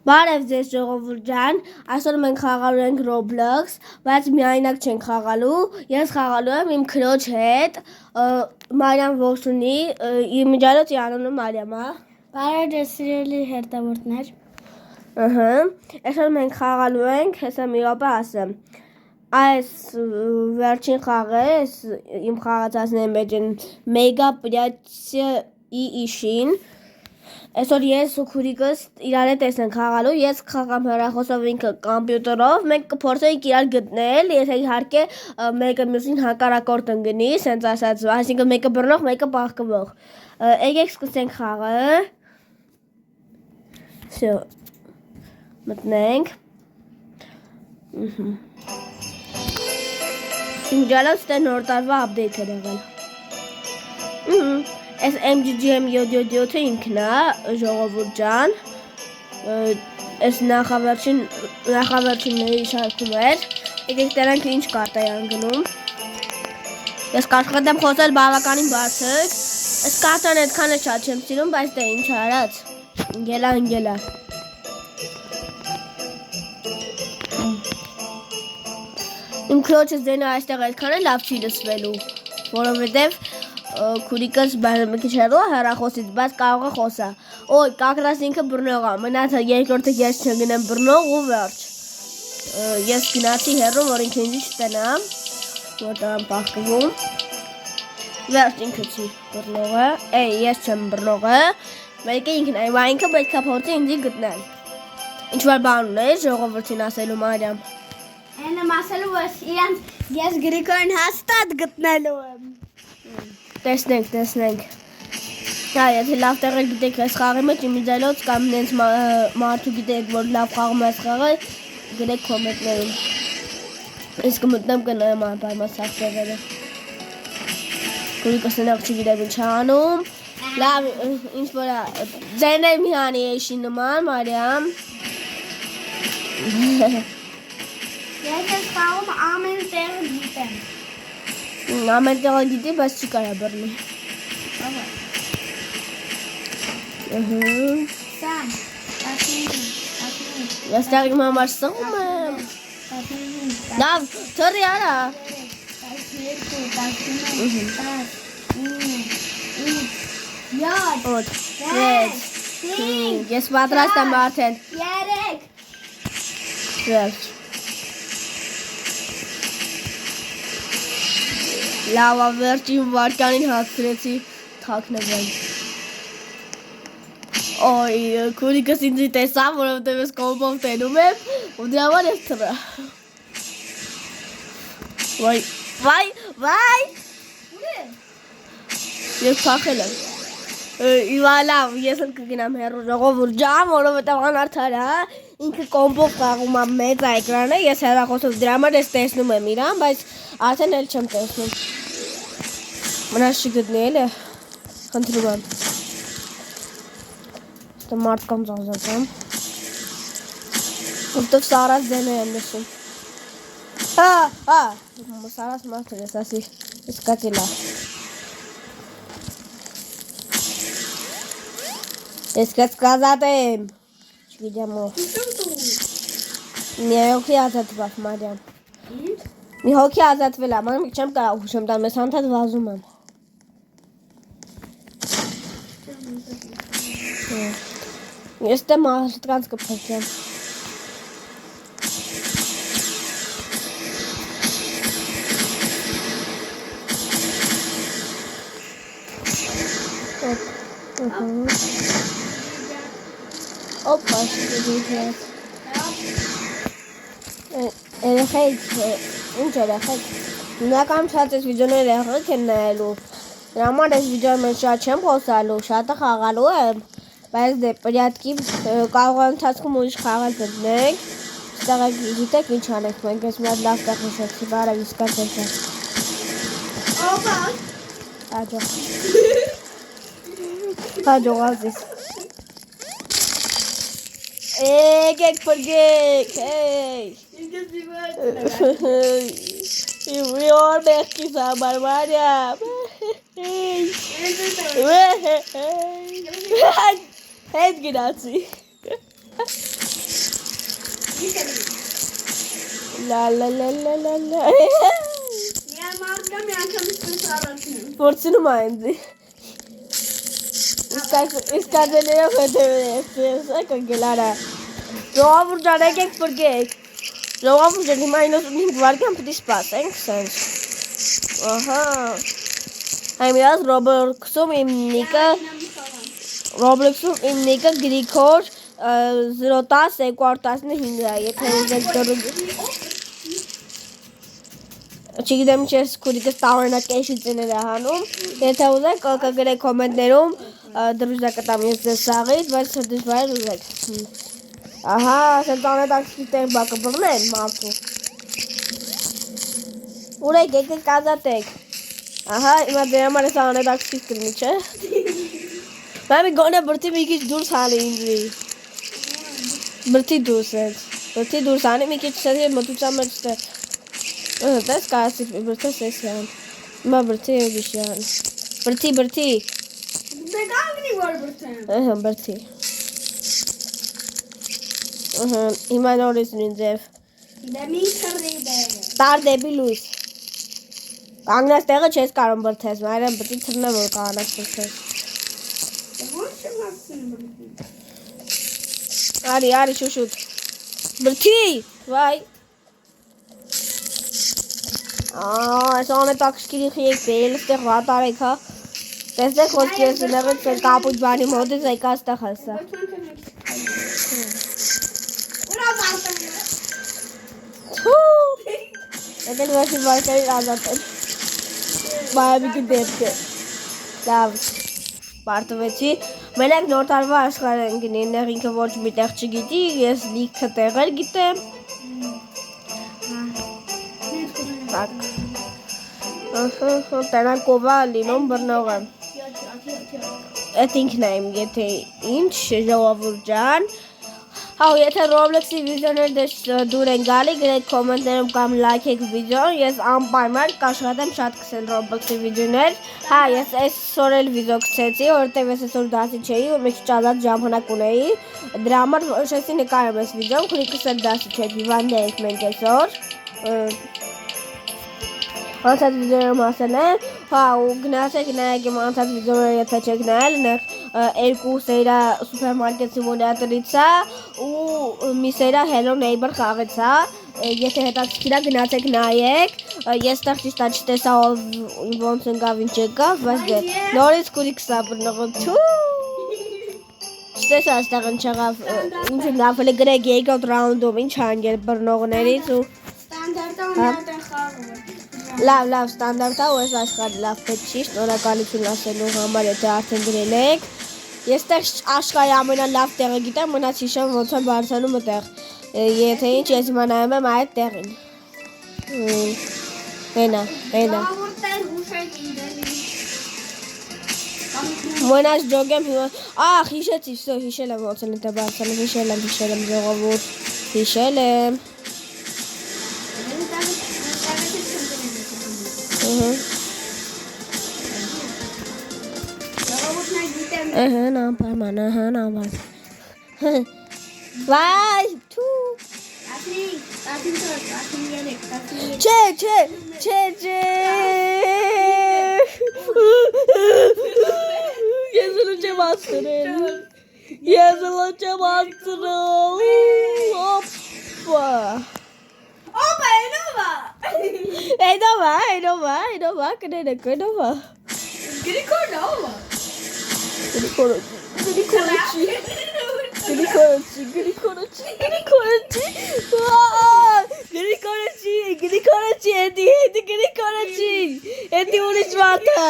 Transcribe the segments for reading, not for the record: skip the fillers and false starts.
Բարև ձեզ ժողովուրդ ջան, այսօր մենք խաղալու ենք Roblox, բայց միայնակ չենք խաղալու, ես խաղալու եմ իմ քրոջ հետ, Մարիամ ողջունի, իմ միջալոցի անունը Մարիամ է։ Բարև ձեզ սիրելի հերթավորներ։ Այսօր մենք խաղալու ենք, հեսա մի րոպե ասեմ։ Այս վերջին խաղը, իմ խաղացածների մեջ են մեգա պրյացի իշին։ Այսօր ես ու քուրիկս իրար հետ ենք խաղալու, ես կխաղամ հեռախոսով ինքը կոմպյուտերով, մենք կփորձենք իրար գտնել, եթե իհարկե մեկը մյուսին հակառակորդ ընկնի, սենց ասած, այսինքն մեկը բռնող, մեկը պահկվող։ Եկեք սկսենք խաղը։ Всё։ Մտնենք։ Իմ ջալոց դե նոր տարվա update է եղել։ Այս MGGM 777-ը ինքն է, ժողովուրդ ջան, այս նախավերջինների շարքում էր, եկեք դրանք ինչ կարտ է անգնում, ես կաշխատեմ խոսել բավականին բարձր, այս կարտան այդքան է շատ չեմ սիրում, բայց դե ինչ արած, ընգելա, իմ քրոջը ձենը այստեղ այդքան է լավ չի լսվելու, որովհետև քուրիկս մի քիչ հեռու է հեռախոսից, բայց կարող է խոսա։ Ոյ, կակրաս ինքը բռնող է, մնացա երկրորդը ես չգնեմ բռնող ու վերջ։ Ես գնացի հեռու, որ ինքը ինձ չտենամ, որտեղ եմ պահկվում։ Վերջ ինքը չի բռնողը, ես չեմ բռնողը, մեկը ինքն է, բայց ինքը պետք է փորձի ինձի գտնել։ Ինչ-որ բան ունես ժողովրդին ասելու Մարիամ։ Այն եմ ասելու, որ ես Գրիգորին հաստատ գտնելու եմ։ Տեսնենք։ Եթե լավ տեղեր գիտեք այս խաղի մեջ, իմ ձայլոց կամ նենց մարդու գիտեք, որ լավ խաղում այս խաղը, գրեք կոմենտներում։ Ես կմտնեմ կնայեմ անպայման սաղ տեղերը։ Քուրիկս նեղ չգիտեմ ինչ անում։ Լավ, ինչ-որ է, ձեն է մի հանի էշի նման, Մարիամ։ Ես ես խաղում ամեն տեղը գիտեմ։ Ամեն տեղը գիտի, բայց չի կարա բռնի։ Սամ, Ես տեղ իմ համար սղում եմ։ Լավ, թրի արա։ 12, ես պատրաստ եմ արդեն։ 3 Լավ, վերջին վարկանին հասցրեցի թաքնվել։ Ոյ, քուրիկս ինձի տեսավ, որովհետև ես կողմով տենում եմ, ու դրա համար ես թռա։ Վայ։ Ես փախել եմ։ Իվա լավ, ես էլ կգնամ հեռու ժողովուրդ ջան, որովհետև անարդար է, ինքը կոմբով խաղում է մեծ էկրանը, ես հեռախոսով դրա համար ես տեսնում եմ իրան, բայց արդեն էլ չեմ տեսնում։ Մնաց չգտնի էլ է, խնդրում եմ։ Ստե մարդկանց ազատեմ։ Որտև սարած ձենը եմ լսում։ Սարած մարդը ես ասի, ես կացի լավ։ Ես կացկազատ եմ։ Չգիտեմ ով։ Մի հոգի ազատված Մարիամ։ Մի հոգի ազատվել է, ման չեմ կարող հուշեմ տան, մեզ հանդատ վազում եմ։ Ես դե մարդկանց կփրկեմ։ Օպա, շիգիտ։ Երեխեք, ինչ երեխեք։ Նույնական շատ ես վիդեոներ երեխեք են նայելու։ Դրա համար ես վիդեոն մեջ շատ չեմ խոսալու, շատը խաղալու եմ, բայց դե պրյատքի կարող ընթացքում ուրիշ խաղալ գտնենք։ Ստեղ գիտեք ինչ անեք, մենք ես մի հատ լավ տեղ հիշեցի, բարև իսկած ենք։ Օպա։ Հաջողազիս։ Եկեք փրկեք, հեյ։ Մի օր մեղքիս համար Մարիամ։ Հետ գնացի։ La la la la la la Ya marka mi անգամից սարացնում։ Փորձնում այնձ Իսկադեներով հետևել կգելարա Ժողովուրդ եկեք բրգեք Ժողովուրդ հիմա 95 վայրկյան պետք է սպասենք սենց Ահա Հայմիած Roblox-ում իմ նիկը Գրիգոր 010-215 եթե ուզեք դրում Չգիտեմ չես քուրիկս տարօրինակեշություններ է հանում Եթե ուզեք կգրեք կոմենտներում դրուժա կտամ ես ձեզ սաղից բայց դժվար ուզեք Ահա ասենց անետաքսի տեղ բակը բռնեն մարդու Ուրեք եկեք ազատեք Ահա հիմա դեր համար ես անետաքսի կլինի չէ Մամի գոնե բրդի մի քիչ դուրս հանի ինձի Բրդի դուրս հանի մի քիչ սերի մտուցա մեջ Դες կասի բրդես ես յան Հիմա բրդի է բիշյան Բրդի Դե կանգնի որ բրդեմ Ահա բրդի Հիմա նորից նույն ձև Դե մի քրի դե Տար դեպի լույս Կանգնած տեղը չես կարող բրդես Մայրան բրդի թռնեմ որ կանաս բրդես Ո՞նց եմ ասում Արի շուշուտ Բրդի Վայ Այս անետաքսքիրի խիեք բերել ստեղ վատ արեք հա Տեսեք խոսքի ես նեղից կապույտ բանի մոտից եկա ստեղ հասա Ուրա բարտում Եկել վերջի վարկերի ազատ են Բայամիկի դեպք է Լավ Պարտվեցի Մենակ նոր տարվա աշխարհ են գնի Նեղ ինքը ոչ մի տեղ չգիտի Ես լիքը տեղեր գիտեմ Տենակովա լինում բռնողը Էտ ինքն եմ եթե ինչ ժողովուրդ ջան Հավ եթե Roblox-ի վիդեոներ դուր են գալի գրեք կոմենտներում կամ լայքեք վիդեոն Ես անպայման կաշխատեմ շատ կսել Roblox-ի վիդեոներ Հա ես այսօր էլ վիդեո գցեցի որովհետև ես այսօր դասի չէի ու մի քիչ ազատ ժամանակ ունեի Դրա համար որոշեցի նկարեմ այս վիդեոն քուրիկս էլ դասի չէ հիվանդ էինք մենք այսօր Անցած վիդեոներում ասել եմ, հա ու գնացեք նայեք իմ անցած վիդեոները եթե չեք նայել, երկու սերա սուպերմարկետ սիմուլյատորից է ու մի սերա Hello Neighbor խաղից է, եթե հետաքրքիր է գնացեք նայեք, ես տեղ ճիշտ չտեսա ոնց ընկավ ինչ եկավ, բայց դե նորից քուրիկս է բռնողը Չտեսա այստեղ ինչ եղավ, ինչ ընկավ, գրեք երկրորդ ռաունդում ինչ հանգեր բռնողներից ու Ստանդարտա ունեն խաղը Լավ, ստանդարտա ու ես աշխարհի լավ պետք չի, շնորհակալություն ասելու համար, եթե արդեն գրել եք։ Ես տեղ աշխարհի ամենալավ տեղը գիտեմ, մնաց հիշեմ ոնց եմ բարձրանում այդտեղ։ Եթե ինչ ես հիմա նայում եմ այդ տեղին։ Հենա։ Որտեղ ուշեք ինդելի Մնաց ջոգեմ հիմա։ Ահ, հիշեցի, հիշել եմ ոնց են այդտեղ բարձրանում, հիշել եմ ժողովուրդ, հիշել եմ։ Նամպայման, Վայ, թու Չէ Ես լու չեմ աստրել Օպա Էնովա, կներեք, էնովա Գրիգորնովա Գրիգորոչի Էդի ուրիշ մարդը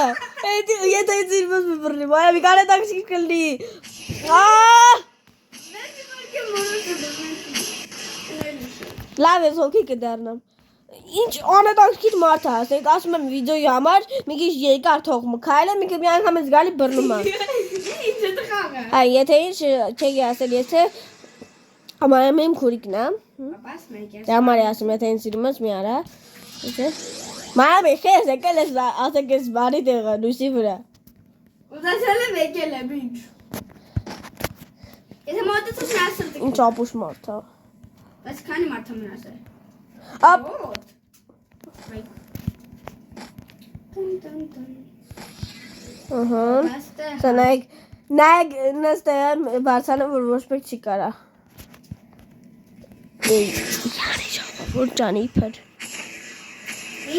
Եթե ինձ իրմս բռնի Մայա մի կան է տաքսիկ կլնի Լավ ես հոգի կդարնամ Ինչ անետաքսքիր մարդ է ասենք ասում եմ վիդեոյի համար մի քիչ երկար թող մքայել մի քիչ մի անգամ ես գալի բռնում է Ինչ է տխաղը Այ եթե ինչ չեի ասել եթե Ամայամ իմ քուրիկն է Պապաս մեկ է Դե համար է ասում եթե ինձ սիրում ես մի արա Մայամ ես եկել ես ասեք ես բարի տեղը լույսի վրա Ուզացել եմ եկել եմ ինչ Եթե մոտեցուց նա սրտի Ինչ ապուշ մարդ է։ Բայց քանի մարդ մնաց է։ Ապ Ահա։ Սա նայեք նստեմ բարձանը որ ոչ մեկ չի կարա։ Յանի ժողովուրդ ջան իբր։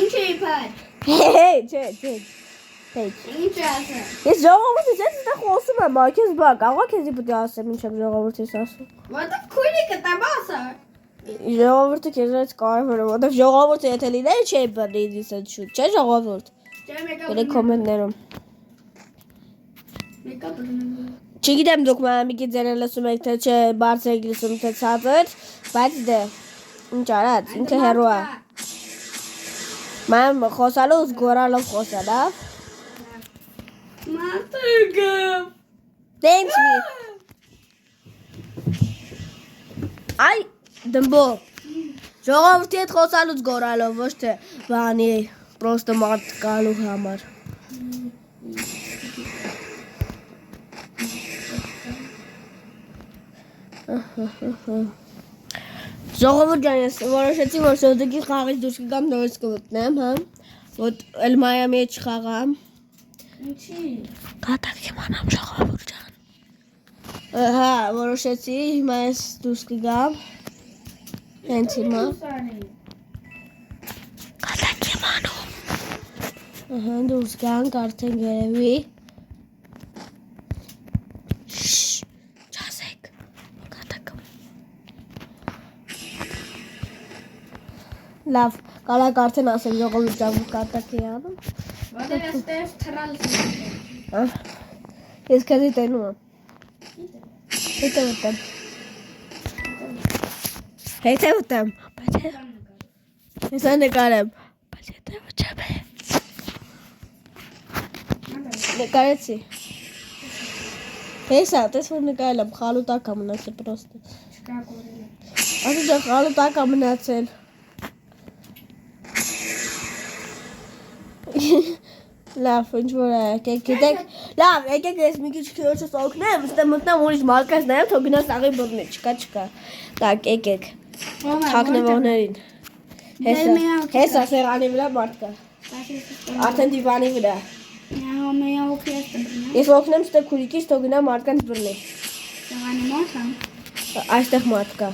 Ինչ է իբր։ Չէ։ Ինչ է ասել։ Ես ժողովրդից ես այդտեղ խոսում եմ, քեզ բա կարող քեզի պետք է ասեմ ինչ եմ ժողովրդից ասում։ Որտե՞ղ քույրիկը տաբասա։ Ժողովուրդը քեզ այդ կարևոր է, որովհետև ժողովուրդը եթե լիներ չէ բռնի ինձ այդ շուտ, չէ ժողովուրդ։ Գրեք կոմենտներում։ Մեկը բռնում։ Չգիտեմ դուք մամիկի ձերը լսում եք թե չէ, բարձր եք լսում թե ցածր, բայց դե ինչ արած, ինքը հերո է։ Մամ խոսալուց գորալով խոսա, լավ։ Մատուկը։ Thanks me. Այ դմբո։ Ժողովրդի հետ խոսալուց գորալով, ոչ թե բանի, պրոստը մարդ գալու համար։ Ժողովուրդ ջան, ես որոշեցի, որ շոդուկի խաղից դուրս կգամ նորից կմտնեմ, հա։ Որ էլ Մայամի հետ չխաղամ։ Ինչի։ Կատակ իմանամ ժողովուրդ ջան։ Հա, որոշեցի, հիմա ես դուրս կգամ։ Հենց հիմա։ Կատակ իմանում։ Ահա, դուրս գանք, արդեն գերևի։ Չասեք, կատակը։ Լավ, կարակ արդեն ասեմ ժողովուրդ ջան, կատակ է անում։ Որտե՞ղ էստեղ թռալ։ Ես քեզի տենում եմ։ Հետո ուտեմ։ Ես նկարեմ։ Բայց հետո չեմ։ Նկարեցի։ Հեսա, տես որ նկարել եմ, խալուտակ է մնացել պրոստը։ Չկա կորել։ Ասու ջան, խալուտակ է մնացել։ Լավ, ինչ որ է, եկեք, գիտեք, լավ, եկեք ես մի քիչ քիոչս օգնեմ, ստե մտնեմ ուրիշ մարկաս նայեմ, թող գնա սաղի բռնի, չկա։ Так, եկեք։ Թաքնվողներին։ Հեսա սեղանի վրա մարդ կա։ Արդեն դիվանի վրա։ Ես օգնեմ ստե քուրիկից, թող գնա մարդկանց բռնի։ Սեղանի մոտ հա։ Այստեղ մարդ կա։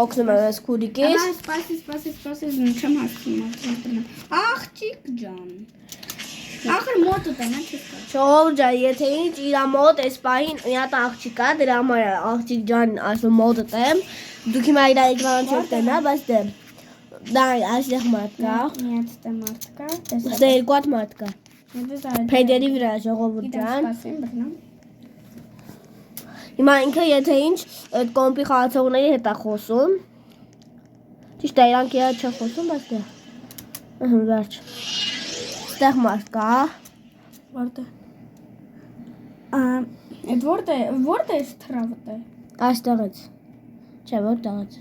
Օգնում եմ ես քուրիկից։ Սպասի, չեմ հասցնում։ Աղջիկ ջան։ Ախր մոտը տենա չկա։ Ժողովուրդ ջան, եթե ինչ իր մոտ այս պահին մի հատ աղջիկ կա, դրա համար աղջիկ ջան ասում մոտը տեմ։ Դուք հիմա իր էկրանը չեք տենա, բայց դեմ։ Դա այստեղ մարդ կա։ Մի հատ ստե մարդ կա։ Ստե երկու հատ մարդ կա։ Փեդերի վրա ժողովուրդ ջան։ Սպասին բռնամ։ Հիմա ինքը եթե ինչ այդ կոմպի խաղացողների հետ է խոսում։ Ճիշտ է, իրանք իրա չէ խոսում, բայց դե։ Ահա վերջ։ Ստեղ մարդ կա։ Որտե։ Այդ որտե է թրավը։ Այստեղից։ Չէ, որտեղից։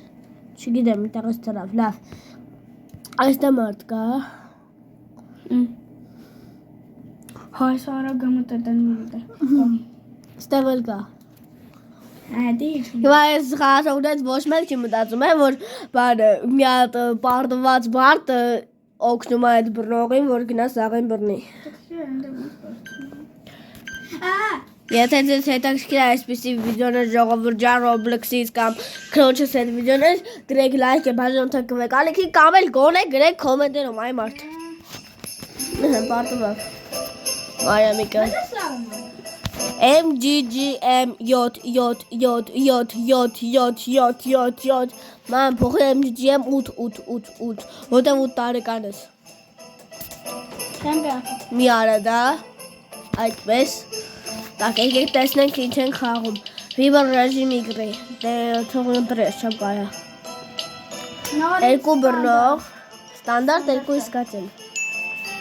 Չգիտեմ, այդտեղից թրավ, լավ։ Այստեղ մարդ կա։ Հայս արագամը տենում է։ Ստեղ էլ կա։ Ադի։ Հիմա ես խաղացողներից ոչ մեկ չի մտածում է, որ բանը մի հատ պարտված բարդ օգնում է այդ բռնողին, որ գնա սաղին բռնի։ Եթե ձեզ հետաքրքիր է այսպիսի վիդեոներ ժողովուրդ ջան Roblox-ից կամ քրոջս այդ վիդեոներ, գրեք լայք եւ բաժան թքվեք, ալիքի կամ էլ գոնե գրեք կոմենտներում այ մարդ։ Պարտով։ Մարիամիկը։ MGGM7 Ման փոխի MGGM 8 Որտեղ 8 տարեկան ես։ Մի արա դա այդպես Так, եկեք տեսնենք ինչ են խաղում։ Viber ռեժիմի գրի։ Դե թող ընտրես, չեմ կարա։ Երկու բռնող, ստանդարտ երկու իսկացել։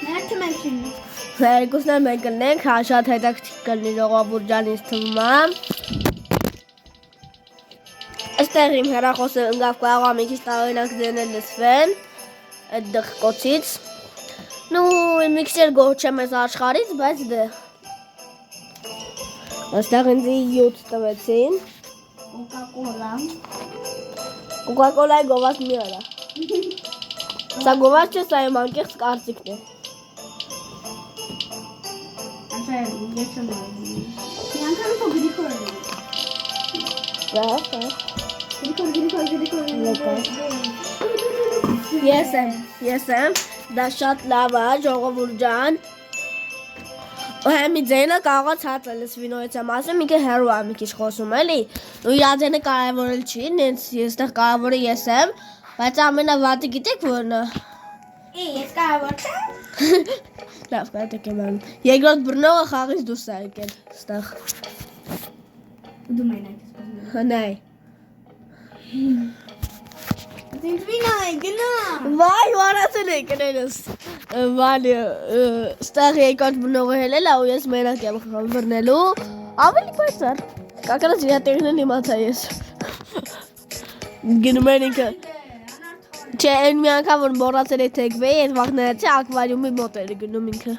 Մերթը մենք չունենք։ Երկուսն էլ մենք կլինենք, հա շատ հետաքրքիր կլինի ժողովուրդ ջան ինձ թվում է։ Այստեղ իմ հեռախոսը ընկավ կարող է մի քիչ տարօրինակ ձենել լսվեն այդ դղկոցից։ Նու մի քիչ էլ գոհ չեմ ես աշխարհից, բայց դե Այստեղ ինձ 7 տվեցին։ Coca-Cola. Coca-Cola-ի գովաց մի արա։ Սա գովաց չէ, սա իմ անկեղծ կարծիքն է։ Așa e, e ce mai. Mi-am cam pe gricol. Դա։ Ես եմ, դա շատ լավ է, ժողովուրդ ջան։ Մի ձենը կարող է ցածը լսվի նորից եմ ասում, մի քիչ հեռու է մի քիչ խոսում էլի։ Ու իր ձենը կարևորել չի, նենց այստեղ կարևորը ես եմ, բայց ամենավատը գիտեք որն է։ Ես կարևոր չեմ։ Լավ, կայտեք եմ անում։ Երկրորդ բռնողը խաղից դուրս է եկել, այստեղ։ Դու մենակ ես։ Հնայ։ Դինք վինայ, գնա։ Վայ, վարացել եք ներս։ Վալի, այստեղ երկրորդ բռնողը հելել է ու ես մենակ եմ բռնելու։ Ավելի պայծառ։ Կակարած իր տեղն իմացա ես։ Գնում են ինքը։ Չէ, այն մի անգամ որ մոռացել է թեքվեի, այդ վաղներացի ակվարիումի մոտ էր գնում ինքը։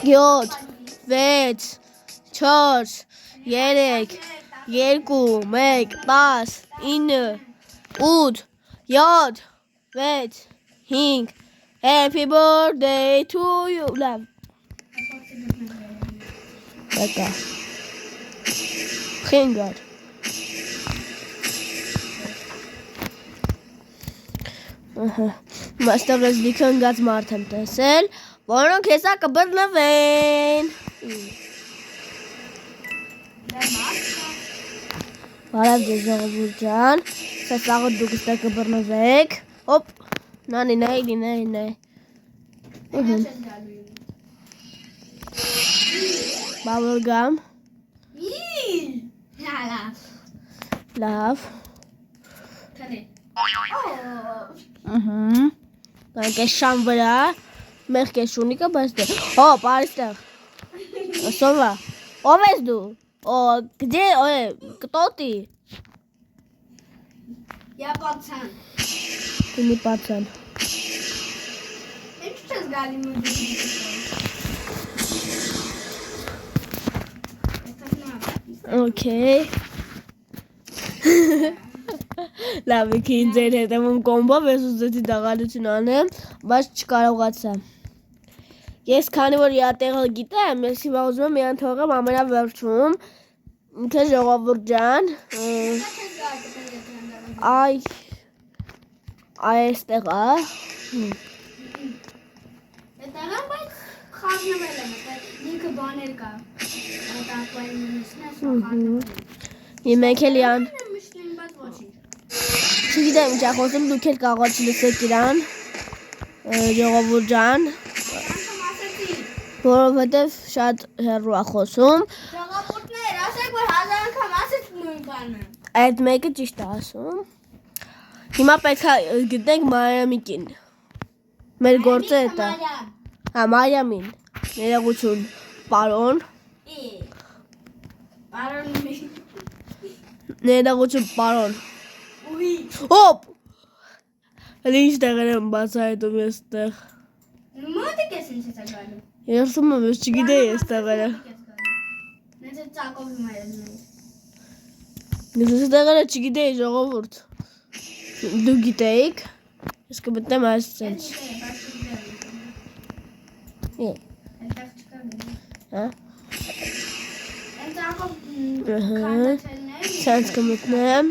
7 6 4 3 2 1 10 9 8 7 6 5 Happy birthday to you. Լավ։ Եկա։ Խինգար։ Մաստերս լիքը ընգած մարդ եմ տեսել, որոնք հեսա կբռնվեն։ Բարև ձեզ ժողովուրդ ջան, սաղը դուք ստեղ կբռնվեք։ Հոպ, նանի նայ։ Բաբլգամ։ Լավ։ Մենք ես շան վրա, մեղք ես շունիկը, բայց դե, հոպ, արիստեղ, սովա, ով ես դու, գդե, կտո տի, Я пацан. Տինի պացան, Ինչ չես գալի մուզիկի։ օքեյ, լավ եկի ինձ էր հետևում կոմբով, ես ուզեցի դաղալություն անեմ, բայց չկարողացա։ Ես քանի որ իա տեղը գիտեմ, ես հիմա ուզում եմ իան թողեմ ամենավերջում, ինքը ժողովուրդ ջան, այստեղ է։ Այդտեղ բայց խառնվել եմ, ինքը բաներ կա։ Այդ ակվարիումից Մենք էլ իան, միշտ բայց ոչինչ։ չգիտեմ ինչ խոսում, դուք էլ կարող չլսեք իրան, ժողովուրդ ջան, որովհետև շատ հեռու է խոսում, Ժողովուրդներ, ասեք որ 1000 անգամ ասեք նույն բանը։ այդ մեկը ճիշտ է ասում։ Հիմա պետք է գտնենք Մարիամիկին։ Մեր գործը էտ է։ Հա, Մարիամին։ Ներողություն, պարոն։ Պարոն։ Ներողություն, պարոն։ Ուի։ Հոպ։ Հələ ինչ տեղեր եմ բացահայտում ես տեղ։ Մոտիկ ես ինչ ես գալու։ Երսում եմ, ես չգիտեի ես տեղերը։ Նենց է ծակովի մայրը։ Ես տեղերը չգիտեի ժողովուրդ։ Դու գիտեիք։ Ես կմտնեմ այս սենց։ Այդտեղ չկա գնա։ Հա։ Այն ծակով Ահա։ քանդացելներ։ Սենց կմտնեմ։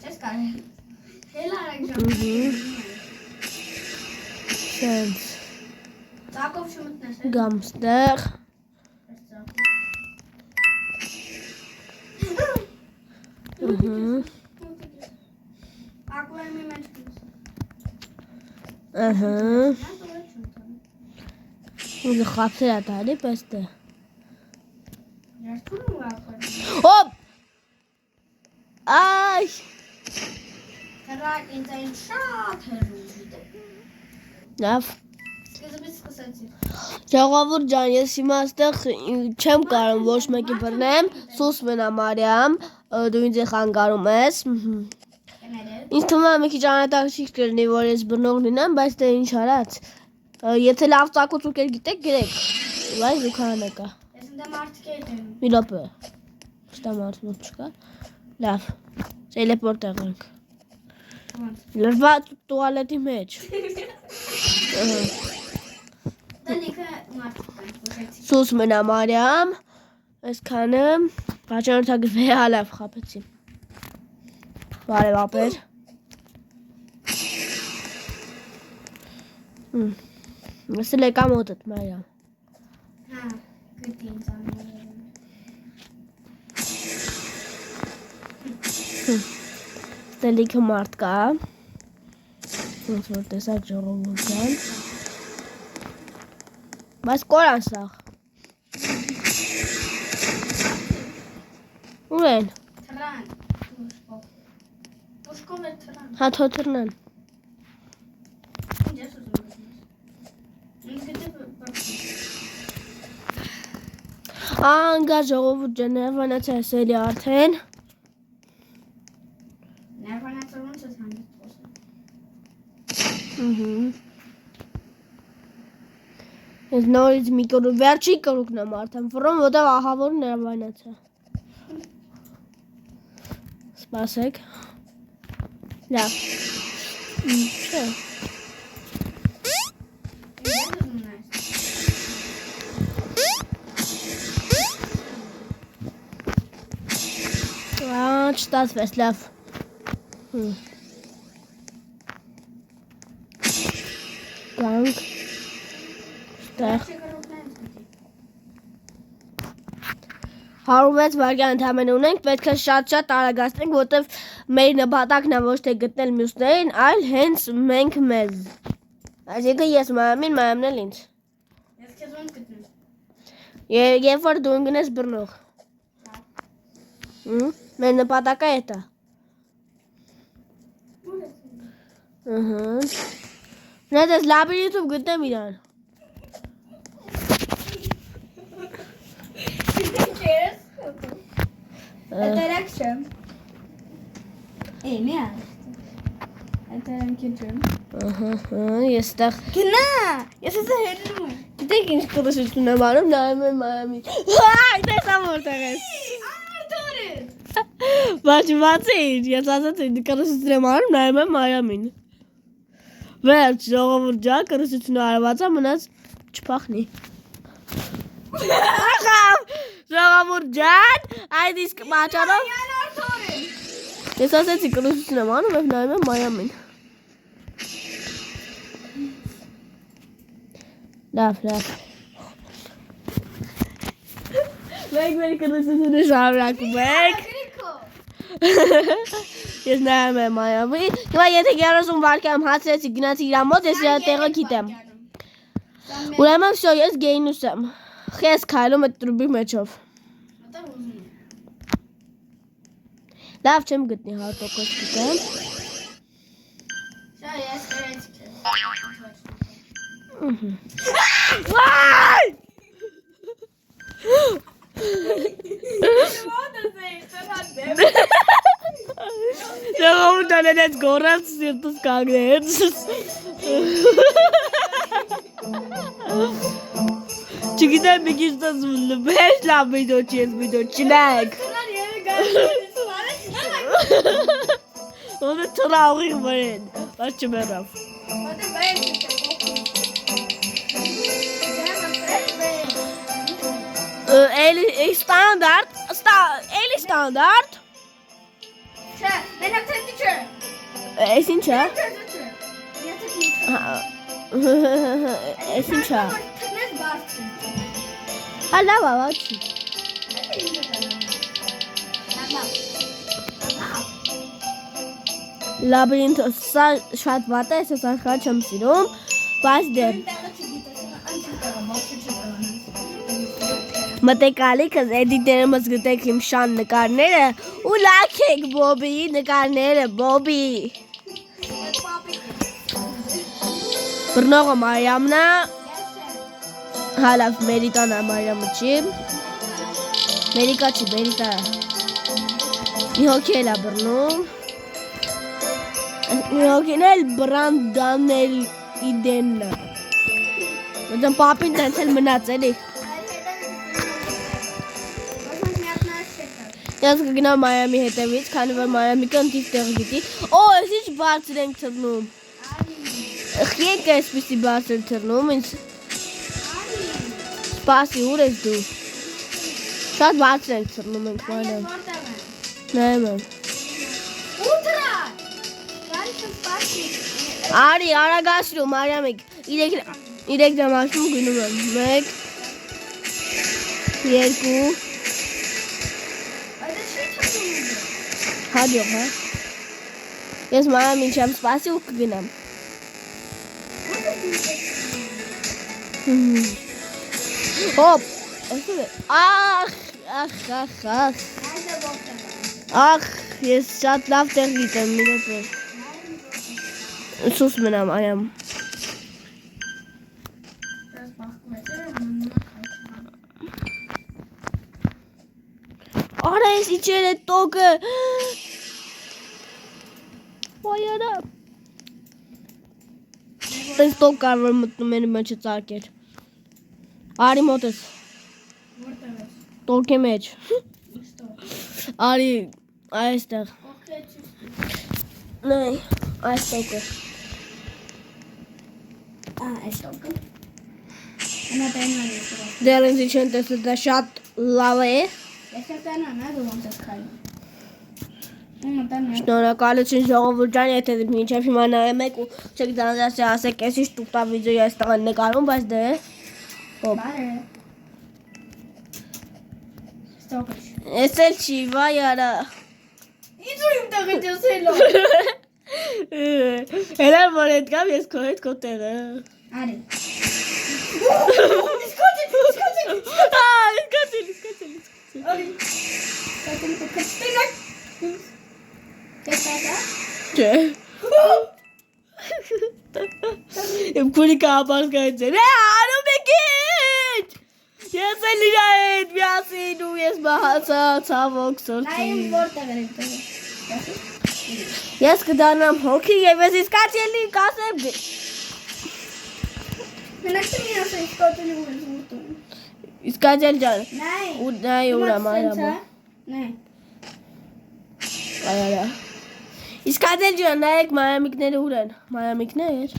Չես կարի։ Հել արագ ժամ։ Սենց։ Ծակով չմտնես։ Գամ ստեղ։ Ակվարիումի մեջ կուս։ Ահա։ Ուզը խապսեր է տալի, պես տեղ։ Երդում ու ակվարիում։ Հոպ։ Այ։ Հեռակ ինձ այն շատ հեռու գիտեք։ Լավ։ Սկզբից սկսեցի։ Ժողովուրդ ջան, ես հիմա այստեղ չեմ կարող ոչ մեկի բռնեմ, սուս մնա Մարիամ, դու ինձ խանգարում ես։ Ինձ թվում է մի քիչ անհետաքրքիր կլինի, որ ես բռնող լինեմ, բայց դե ինչ արած։ Եթե լավ ծակուցուկեր գիտեք, գրեք։ Բայց զուգարանը կա։ Ես ընդ մարդիկ եմ դնում։ Մի րոպե։ Ստա մարդու չկա։ Լավ։ Տելեպորտ եղանք։ Լրված տուալետի մեջ։ Դա լիքը մարդիկ են։ Սուս մնա Մարիամ։ Այսքանը բաժանորդագրվի հալավ խապեցի։ Բարև ապեր։ Ասել եկա մոտդ Մարիամ։ Հա, գտի ինձ ամեն։ Տելիքը մարդ կա։ Ոնց որ տեսակ ժողովուրդյան։ Բայց կորան սաղ։ Ու են։ Թրան։ Պուշկով է թրան։ Հա թոթրնան։ Ինչ ես ուզում ես։ Ինձ գտի Անգա ժողովուրդ ջան, ներվանացա էսելի արդեն։ Ներվանացրուն չես հանդիպ Ես նորից մի կորու, վերջի կորուկն եմ արդեն վռում, ոտև ահավոր ներվանացա։ Սպասեք։ Լավ։ Չէ։ Չտասվես, լավ։ Գանք։ Ստեղ։ 106 վայրկյան ընդհանրեն ունենք, պետք է շատ արագացնենք, որտեվ մեր նպատակն է ոչ թե գտնել մյուսներին, այլ հենց մենք մեզ։ Այսինքն ես Մարիամին, Մարիամն էլ ինձ։ Ես քեզ ոնց գտնեմ։ Երբ որ դու ընկնես բռնող։ Մեր նպատակը էդ է։ Նա դες լաբիրինթում գտնեմ իրան։ Cheers. Էտերակ չեմ։ Էй, մի ա։ Էտերակ չեմ։ Ես տեղ։ Գնա, ես էս հերնում եմ։ Գիտեք ինչ կրսություն եմ անում, նայում եմ Մարիամին։ Հայ, տեսա որտեղ ես։ Արտորը։ Բացի, ես ասացի կրսություն եմ անում, նայում եմ Մարիամին։ Վերջ, ժողովուրդ ջան, կրսությունը արված է, մնաց չփախնի։ Ախավ, ժողովուրդ ջան, այդ իսկ պատճառով ես ասեցի կրսություն եմ անում եւ նայում եմ Մարիամին։ Լավ։ Մենք մեր կրսությունը շարունակում ենք։ Ես նայում եմ Մարիամին։ Հիմա եթե 30 վայրկյան հացրեցի գնացի իր մոտ, ես իր տեղը գիտեմ։ Ուրեմն всё, ես գեյնուս եմ։ Ես քայլում այդ տրուբի մեջով։ Լավ չեմ գտնի 100% գիտեմ։ Շա ես կրեցի։ Վայ! Ժողովուրդ անենեց գորած սիրտուս կանգնեց։ Չգիտեմ մի քիչ դասում բեշ լավ վիդեո չի ես վիդեո չնայեք։ Ոնց տրավի վեն, բայց չմեռավ։ Էլի ստանդարտ։ Չէ, մենակ թեթի չէ։ Էս ինչ է։ Էս ինչ է։ Թնես բարձի։ Հա լավ ավաչի։ Լաբիրինթը սա շատ վատ է, ես աշխարհ չեմ սիրում, բայց դե մտեք ալիքս էդիտերը մս գտեք իմ շան նկարները ու լայքեք Բոբիի նկարները, Բոբի։ Բռնողը Մարիամն է։ Հա լավ, Մերիտան է Մարիամը չի։ Մերիկա չի, Մերիտա է։ Մի հոգի էլ է բռնում։ Մյոքին էլ բրանդանել իդեննա։ Ոտն պապին տենց էլ մնաց էլի։ Ես կգնամ Մայամի հետևից, քանի որ Մայամի կնտիվ տեղ գիտի։ Օ, ես ինչ բարձր ենք թռնում։ Եղեք այսպիսի բարձր թռնում, ինձ սպասի, ուր ես դու։ Շատ բարձր ենք թռնում ենք Մայամ։ Նայեմ եմ։ Արի, արագացրու, Մարիամիկ, 3 դամ աշխում գնում եմ, 1, 2, հաջող, հա։ Ես Մարիամ ինչեմ սպասի ու կգնամ։ Հոպ, ախ, ես շատ լավ տեղ գիտեմ, մի դեպր։ Սուս մնամ այամ։ Արա ես իջել է տոգը։ Ոյարա։ Տենց տոգ կար, որ մտնում են մեջը ծարկեր։ Արի մոտս։ Տոգ է մեջ։ Արի, այստեղ։ Նայ, այս տոգը։ Այս տոգը։ Նա տենան է։ Դեռ ինձ չեն տեսել, դա շատ լավ է։ Ես տենան է, դու ոնց ես քայլում։ Շնորհակալություն ժողովուրդ ջան, եթե մինչև հիմա նայում եք ու չեք դանդաղ ասեք, ես ինչ տուտա վիդեո այստեղ են նկարում, բայց դե հոպ։ Ես էլ չի, վայ արա։ Ինչ ու իմ տեղը ջոսելով։ Հելար որ հետ գամ, ես քո հետ քո տեղը։ Արի։ Իսկացել։ Արի։ Չէ։ Եմ քունիկը ապարգայց էր, արում եք ինչ։ Ես էլ իրա հետ միասին ու ես մահացա ցավոք սորտի։ Նայեմ որտեղ եք տեղը։ Ես կդառնամ հոգի եւ ես իսկացելի կասեմ։ Մենակ մի ասա իսկացելի ու ես ուրտում։ Իսկացել ջան։ Նայ։ Ու նայ ուրա մարամա։ Նայ։ Այա։ Իսկացել ջան, նայեք Մայամիկները ուր են։ Մայամիկներ։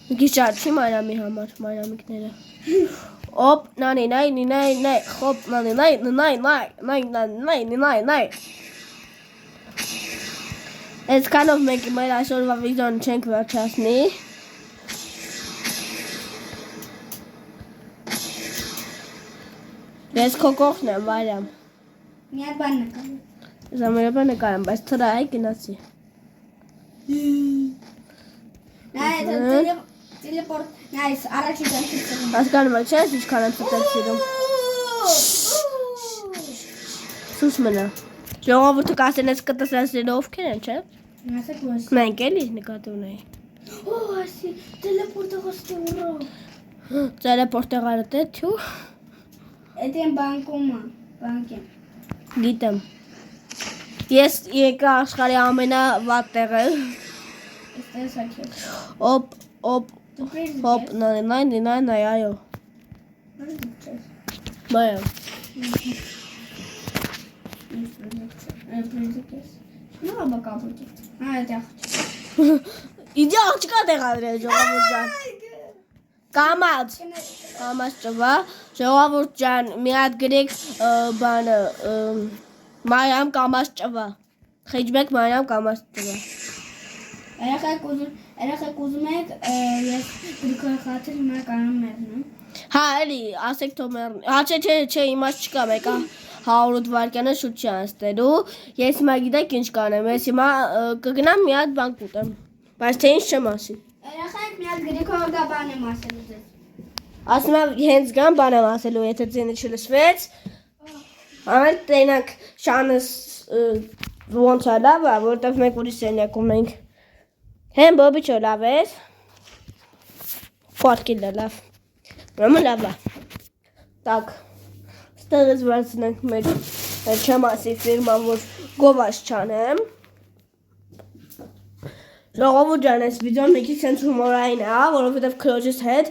Մի քիչ շատ չի Մայամի համար, Մայամիկները։ Օպ, նայ, խոպ, նայ։ Այսքանով մենք մեր այսօրվա վիդեոն չենք վերջացնի։ Ես քո կողքն եմ, Մարիամ։ Մի հատ բան նկարեմ։ Զամերապա նկարեմ, բայց թրայ գնացի։ Նայ, տելեպորտ, նայ, առաջի ճանչից։ Հասկանում եք, չէ՞, ինչքան եմ ցտել սիրում։ Սուս մնա։ Ժողովուրդը կասեն, ես կտեսնեն ովքեր են, չէ՞։ Ասեք ո՞ս։ Մենք էլի նկատի ունեի։ Օ, ասի, տելեպորտը հոստի ուրա։ Տելեպորտը գարդ է, թու։ Էդ են բանկոմա, բանկեն։ Գիտեմ։ Ես եկա աշխարհի ամենավատ տեղը։ Էստես ակես։ Օպ, Դու պրեզիդենտ։ հոպ, նայ, այո։ Մայա։ Պրեզիդենտ։ Նա բակապուտի։ Այդեղ։ Իդի աղջկա տեղադրել ժողովուրդ ջան։ Կամած ճվա, ժողովուրդ ջան, մի հատ գրեք բանը Մարիամ կամած ճվա։ Խիջբեք Մարիամ կամած ճվա։ Երեխեք ուզում եք, ես գրքոյ խաթր հիմա կարամ մերնեմ։ Հա, էլի, ասեք թող մեռնի։ Հա, չէ, իմաց չկա, մեկա 100 վայրկյանը շուտ չի անցնելու։ Ես հիմա գիտեք ինչ կանեմ, ես հիմա կգնամ մի հատ բան կուտեմ։ Բայց թե ինչ չեմ ասի։ Երեխեք մի հատ գրքոյ գա բան եմ ասելու ձեզ։ Ասում եմ հենց գամ բան եմ ասելու, եթե ձենը չլսվեց։ Ամեն տենակ շանս ոնց է լավ է, որտեղ մենք ուրիշ սենյակում ենք։ Հեն բոբի չո լավ ես։ Պարկիլը լավ։ Մամը լավ է։ Так, ստեղից վարձնենք մեր չեմ ասի ֆիրման, որ գովաշ չանեմ։ Ժողովուրդ ջան, այս վիդեոն մի քիչ sense հումորային է, որովհետև քրոջս հետ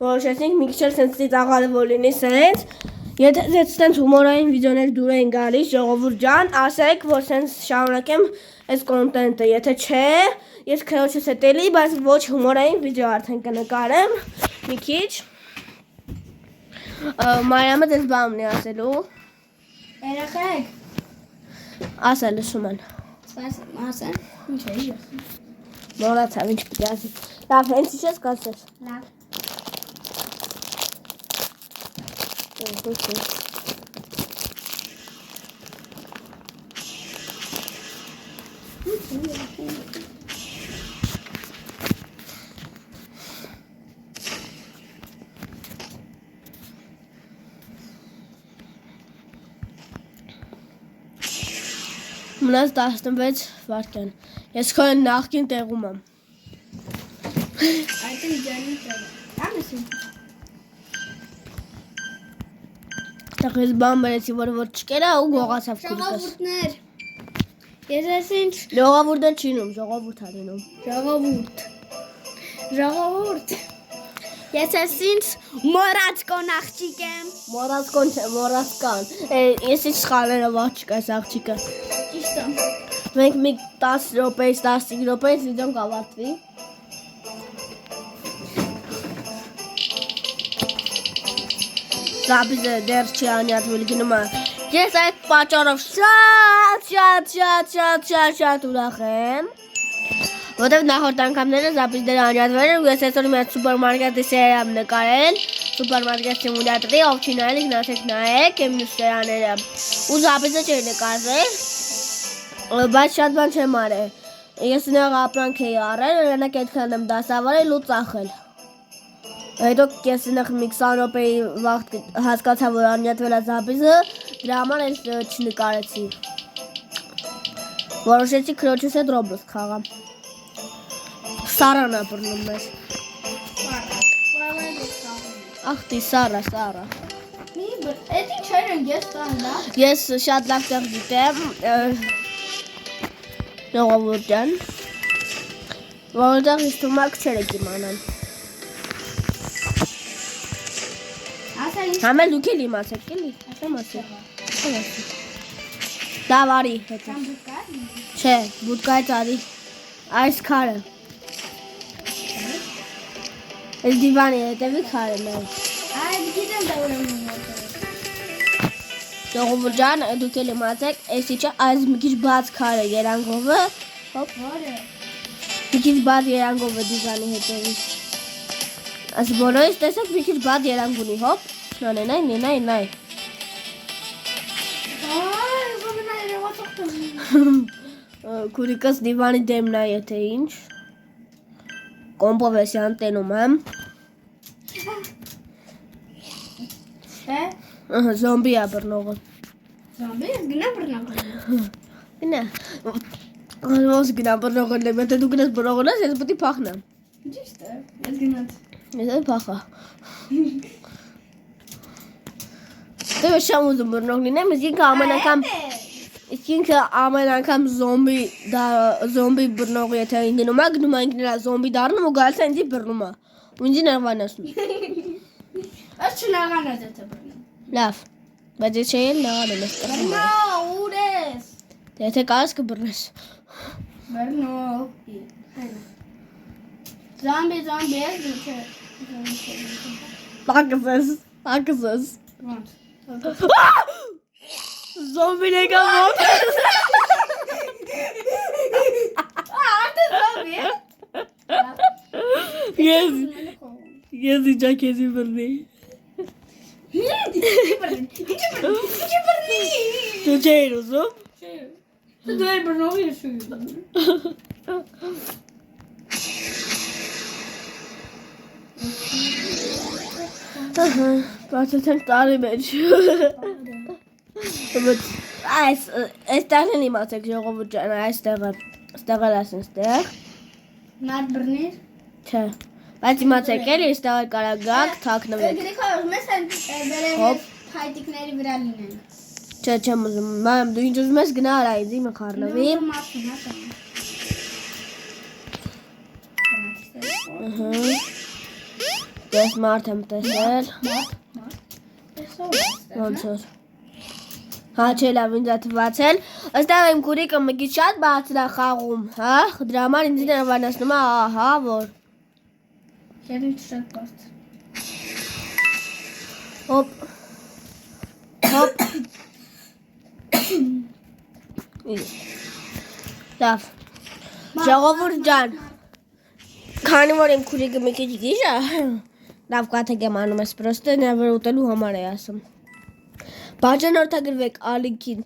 որոշեցինք մի քիչ sense ծիծաղալի որ լինի sense։ Եթե ձեզ sense հումորային վիդեոներ դուր են գալիս, ժողովուրդ ջան, ասեք, որ sense շարունակեմ այս կոնտենտը, եթե չէ, ես քրոջս հետ էլի, բայց ոչ հումորային վիդեո արդեն կնկարեմ, մի քիչ։ Մարիամը ձեզ բան ունի ասելու։ Երեխեք։ Ասա լսում են։ Ասեն։ Ինչ է ես։ Մոռացա, ինչ պիտի ասի։ Լավ, հենց ինչ ես կասես։ Լավ։ Մնաց 16 վայրկյան։ Ես քո նախքին տեղում եմ։ Այդ է ջանի տեղ։ Ամեսին։ Տղես բան բերեցի, որ չկերա ու գողացավ քուրիկս։ Ժողովուրդներ։ Ես ես ինչ Ժողովուրդը չի նում, ժողովուրդ ա լինում։ Ժողովուրդ։ Ես ես ինչ մորացկոն աղջիկ եմ։ Մոռացկոն չէ, մոռացկան։ Ես ինչ սխալները ված չկա այս աղջիկը։ Ճիշտ է։ Մենք մի 10 րոպեից 15 րոպեից վիդեոն կավարտվի։ Զապիզը դեռ չի անյատվել գնում է։ Ես այդ պատճառով շատ ուրախ եմ։ Որտեվ նախորդ անգամները զապիզները անյատվել են ու ես այսօր մի հատ սուպերմարկետի սերիա եմ նկարել։ Սուպերմարկետ սիմուլյատորի, ով չի նայել, գնացեք նայեք, իմ մյուս սերիաները։ Ու զապիզը չէի նկարել։ Բայց շատ բան չեմ արել։ Ես նեղ ապրանք էի առել, օրինակ այդքան եմ դասավարել ու ծախել։ Հետո ես նեղ մի 20 րոպեի վաղ հասկացա, որ անյատվել է զապիզը, դրա համար ես չնկարեցի։ Որոշեցի քրոջս հետ Roblox խաղամ։ Սարանա բռնում ես։ Ախ դի Սարա։ Էդ ինչ էր ես տան լավ։ Ես շատ լավ տեղ գիտեմ։ Ժողովուրդ ջան։ Որտեղ իսկ մակ չեր իմանան։ Ասա ինչ։ Համել դուք էլ իմացեք, էլի։ Չեմ ասի։ Լավ արի հետո։ Կամ դու կար։ Չէ, բուտկայից արի։ Այս քարը։ Այս դիվանի հետևի քարն է։ Այդ գիտեմ դա ուրեմն։ Ժողովուրդ ջան, դուք էլ իմացեք, այս իջը այս մի քիչ բաց քարը երանգովը, հոպ, Որը։ մի քիչ բաց երանգովը դիվանի հետևի։ Այս բոլորից տեսեք մի քիչ բաց երանգ ունի, հոպ, նայ։ Քուրիկս դիվանի դեմն է, եթե ինչ։ Կոմպովեսյան տենում եմ։ Չէ։ Զոմբի է բռնողը։ Զոմբի գնա բռնողը։ Գնա։ Ոնց գնա բռնողը, եթե դու գնաս բռնողը, ես պետք է փախնեմ։ Ճիշտ է։ Ես գնաց։ Ես փախա։ Դե շամ ուզում բռնող լինեմ, ինքը ամեն անգամ զոմբի բռնողը եթե ինգնում է, գնում է ինքն էլ զոմբի դառնում ու գալիս է ինձի բռնում է։ Ու ինձի նեղվանացնում։ Այս չնաղանած է բռնում։ Լավ, բայց ես չէի էլ նեղանում ես տղում։ Բռնո, ուր ես։ Եթե կարես կբռնես։ Բռնո։ Զոմբի ես դու չէ։ Ակզես։ Ոնց։ Զոմբին եկա ոնց։ Արդեն զոմբի է։ Ես իջա քեզի բռնի։ Ինչ բռնի։ Դու չէիր ուզում։ Դու դեր բռնողի ես ու։ Բացեցենք տարի մեջ։ Այստեղ են իմացեք ժողովուրդ ջան, այստեղ էլ ասեն ստեղ։ Մարդ բռնիր։ Չէ, բայց իմացեք էլի, այստեղ էլ կարա գաք, թաքնվեք։ Գրիգոր, մեզ են վերև փայտիկների վրա լինեն։ Չէ, չեմ ուզում, մամ, դու ինչ ուզում ես գնա արա ինձ իմը խառնվի։ Ես մարդ եմ տեսել։ Տեսով Ոնց որ։ Հա, չէ, լավ ինձ է թվացել։ Այստեղ իմ քուրիկը մի քիչ շատ բարձր է խաղում, հա? Դրա համար ինձ ներվանացնում է, ահա, որ։ Ես ինձ շատ բարձր։ Հոպ։ Հոպ։ Լավ։ Ժողովուրդ ջան։ Քանի որ իմ քուրիկը մի քիչ գիժ է, լավ կաթեկ եմ անում ես պրոստը նավեր ուտելու համար է ասում։ Բաժանորդագրվեք ալիքին,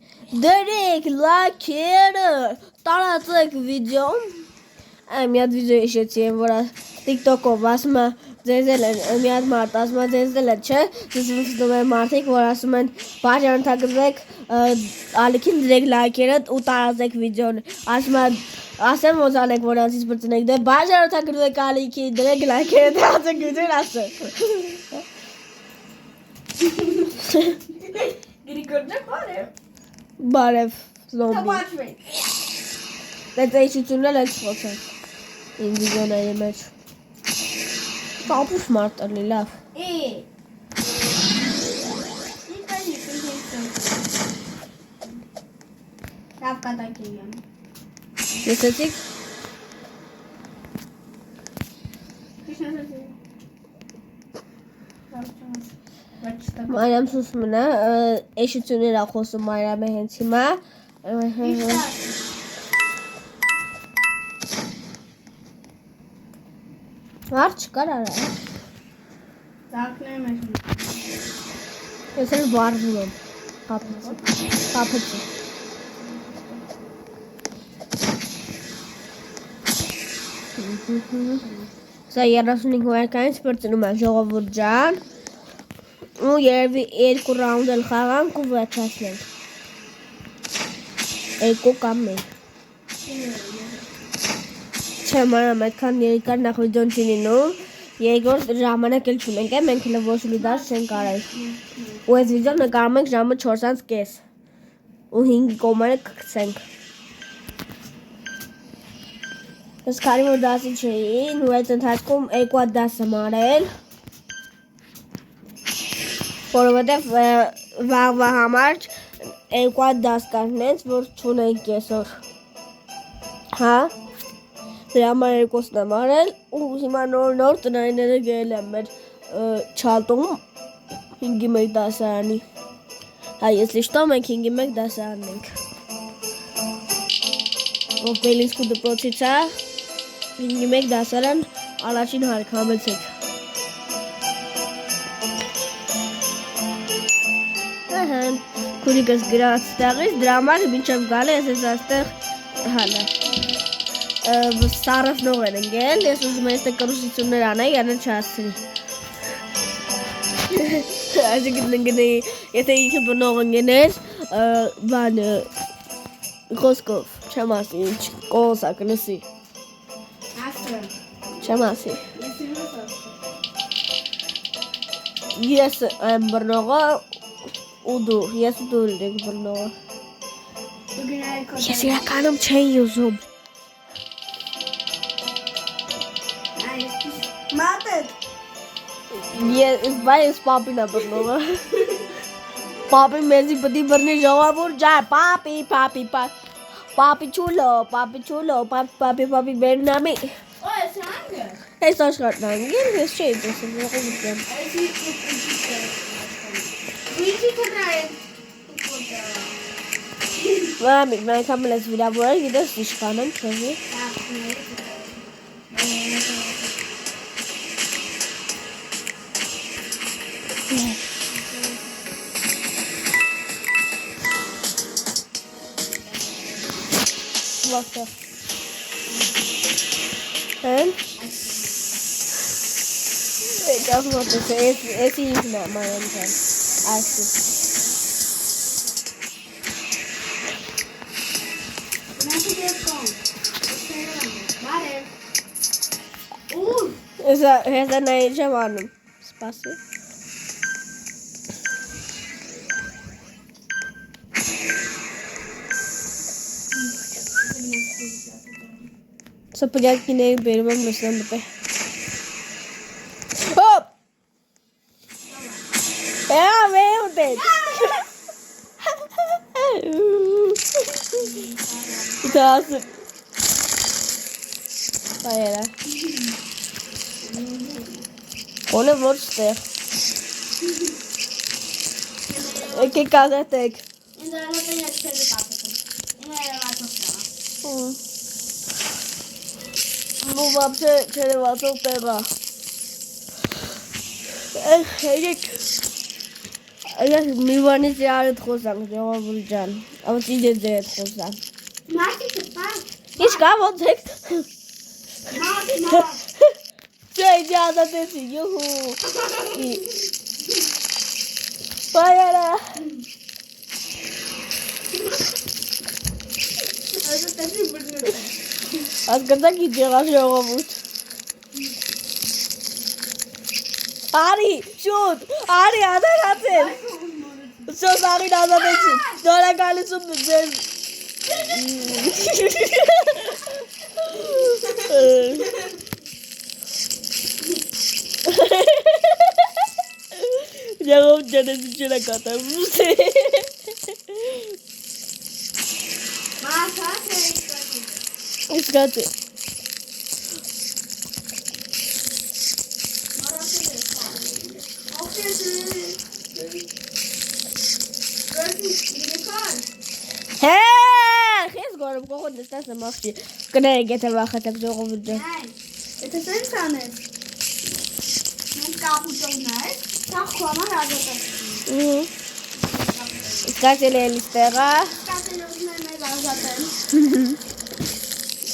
դրեք լայքերը, տարածեք վիդեոն։ Մի հատ վիդեո հիշեցի եմ, որ TikTok-ով ասում է ձեզել են, մի հատ մարդ ասում է ձեզել են, չէ, զսվում են մարդիկ, որ ասում են բաժանորդագրվեք ալիքին, դրեք լայքերը ու տարածեք վիդեոն։ Ասեմ ոնց անեք, որ անցից բրծնեք, դե բաժանորդագրվեք ալիքին, դրեք լայքերը, տարածեք վիդեոն ասեմ։ Գրիգորը բարև։ Բարև, զոմբի։ Թվաչվեք։ Դե էջությունն էլ ես խոսել։ Իմ վիդեոների մեջ։ Պապուս մարդ ալի, լավ։ Լավ կատակել եմ։ Լսեցիք։ Մարիամ սուսմն է, էջություններ է խոսում Մարիամը հենց հիմա։ Մարդ չկար արա։ Ձակներում եմ։ Ես էլ վարվում եմ։ Պապեցի։ Սա 35 վայրկյանից բրծնում է ժողովուրդ ջան։ Ու երևի 2 ռաունդ էլ խաղանք ու վերջացնենք։ 2 կամ 1։ Չէ, մանամ այդքան երկար նախ վիդեոն չի լինում, երկրորդ ժամանակ էլ չունենք, մենք հենց ոչ մի դաշ չենք արել։ Ու այս վիդեոն նկարում ենք ժամը 4:30 ու 5 կոմերը կգցենք։ Ես քանի որ դասի չէին ու այդ ընթացքում 2 հատ դաս եմ արել, որովհետև վաղվա համար 2 հատ դաս կար նենց, որ չունենք այսօր։ Հա։ Դրա համար 2-ն եմ արել ու հիմա նոր տնայինները գել եմ մեր չալտում 5-1 դասարանի։ Հա, если что, մենք 5-1 դասարանն ենք։ Ով Բելինսկու դպրոցից է, 5-1 դասարան, առաջին հարկ համեցեք։ Ահան, քուրիկս գրած տեղից, դրա համար մինչև գալը ես այստեղ հալա։ Սարավնող են ընգել, ես ուզում եմ այստեղ կրուսություններ անեի, յանը չասցրի։ Այսինքն ընգնեի, եթե ինքը բնող ընգներ, բան, խոսքով, չեմ ասի, ինչ կոնս ակնսի։ Ասրեմ։ Չեմ ասի։ Ես Ես եմ բրնողը ու դու, ես ու դու լեք բրնողը։ դու գնայր քո։ Ես իրականում չէի ուզում։ Մատդ։ Ես պապին է բրնողը։ Պապին մեզի պտի բրնի ժողովուրդ ջան, պապի չուլո, պապի բերնամի։ Օ, սանգը։ Ես աշխարհն անգել, ես չէի տեսել ժողովուրդ ջան։ Վիճի կնայր։ Մամի, մենք ամել ես վիրավորել, գիտես իշխան եմ, չեզի։ Վաղտը։ Հեն։ Եվ մոտես, ես ինքն եմ արեմ ջան, ասի։ Հեսա նայր չեմ անում, սպասի։ Սա պրյակիների բերում եմ լսնեմ բտե։ Դասը Բայերա Օնը ոչ ստեղ Եկեք կազատեք Ինձ արնոտեն ես չեզի կապետում Ինը երևացող տեղա Ну вообще չերևացող տեղա Եկեք մի բանից իրար հետ խոսանք ժողովուրդ ջան Ոնց ինձ ձեր հետ խոսանք Մարդիկը պակ Ինչ կա ոնց եք Մարդ Չէ ինձ ազատեցի յուհու Բայերա Ազատեցի բրնուր Հասկացաք ինչ եղավ ժողովուրդ Արի շուտ Արի ազատացել Շոս արին ազատեցի Նորա գալիսում ձեր Ժողովուրդ ջան ես ինչ եմ կատարում Իսկաց է Ես գորում կողոտ նստաս եմ աղջի Կներեք եթե վախատեք ժողովուրդ ջան Եթե սենց անես Մենք կապուճողն ես Սաղ խոմար ազատացի Իսկաց էլ էլիս տեղա Կատելողն է մեզ ազատեն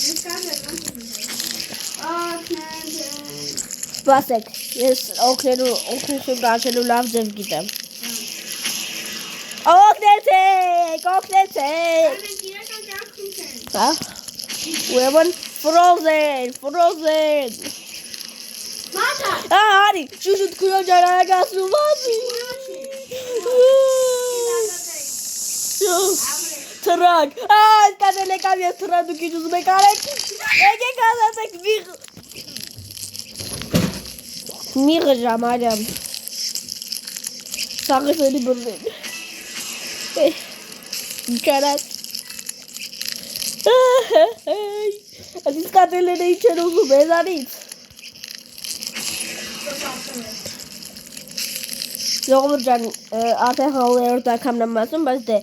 Իսկաց եկան Սպասեք, ես օգնություն կանչելու լավ ձև գիտեմ Օգնեցեք Մենք իրական կյանքում չենք Հա, ուրեմն Frozen Մատա Արի, շուշուտ քույրո ջան արագացնում ասի Թրակ, այս կատել եկավ ես թրակ դուք ինչ ուզում եք արեք Եկեք ազատեք Միղը ժամարյամ Սաղս էլի բրվեն Կարած Այս իսկ կատելերը ինչ են ուզում եզանից Ժողովուրդ ջան, արդեն 100-րդ անգամն եմ ասում, բայց դե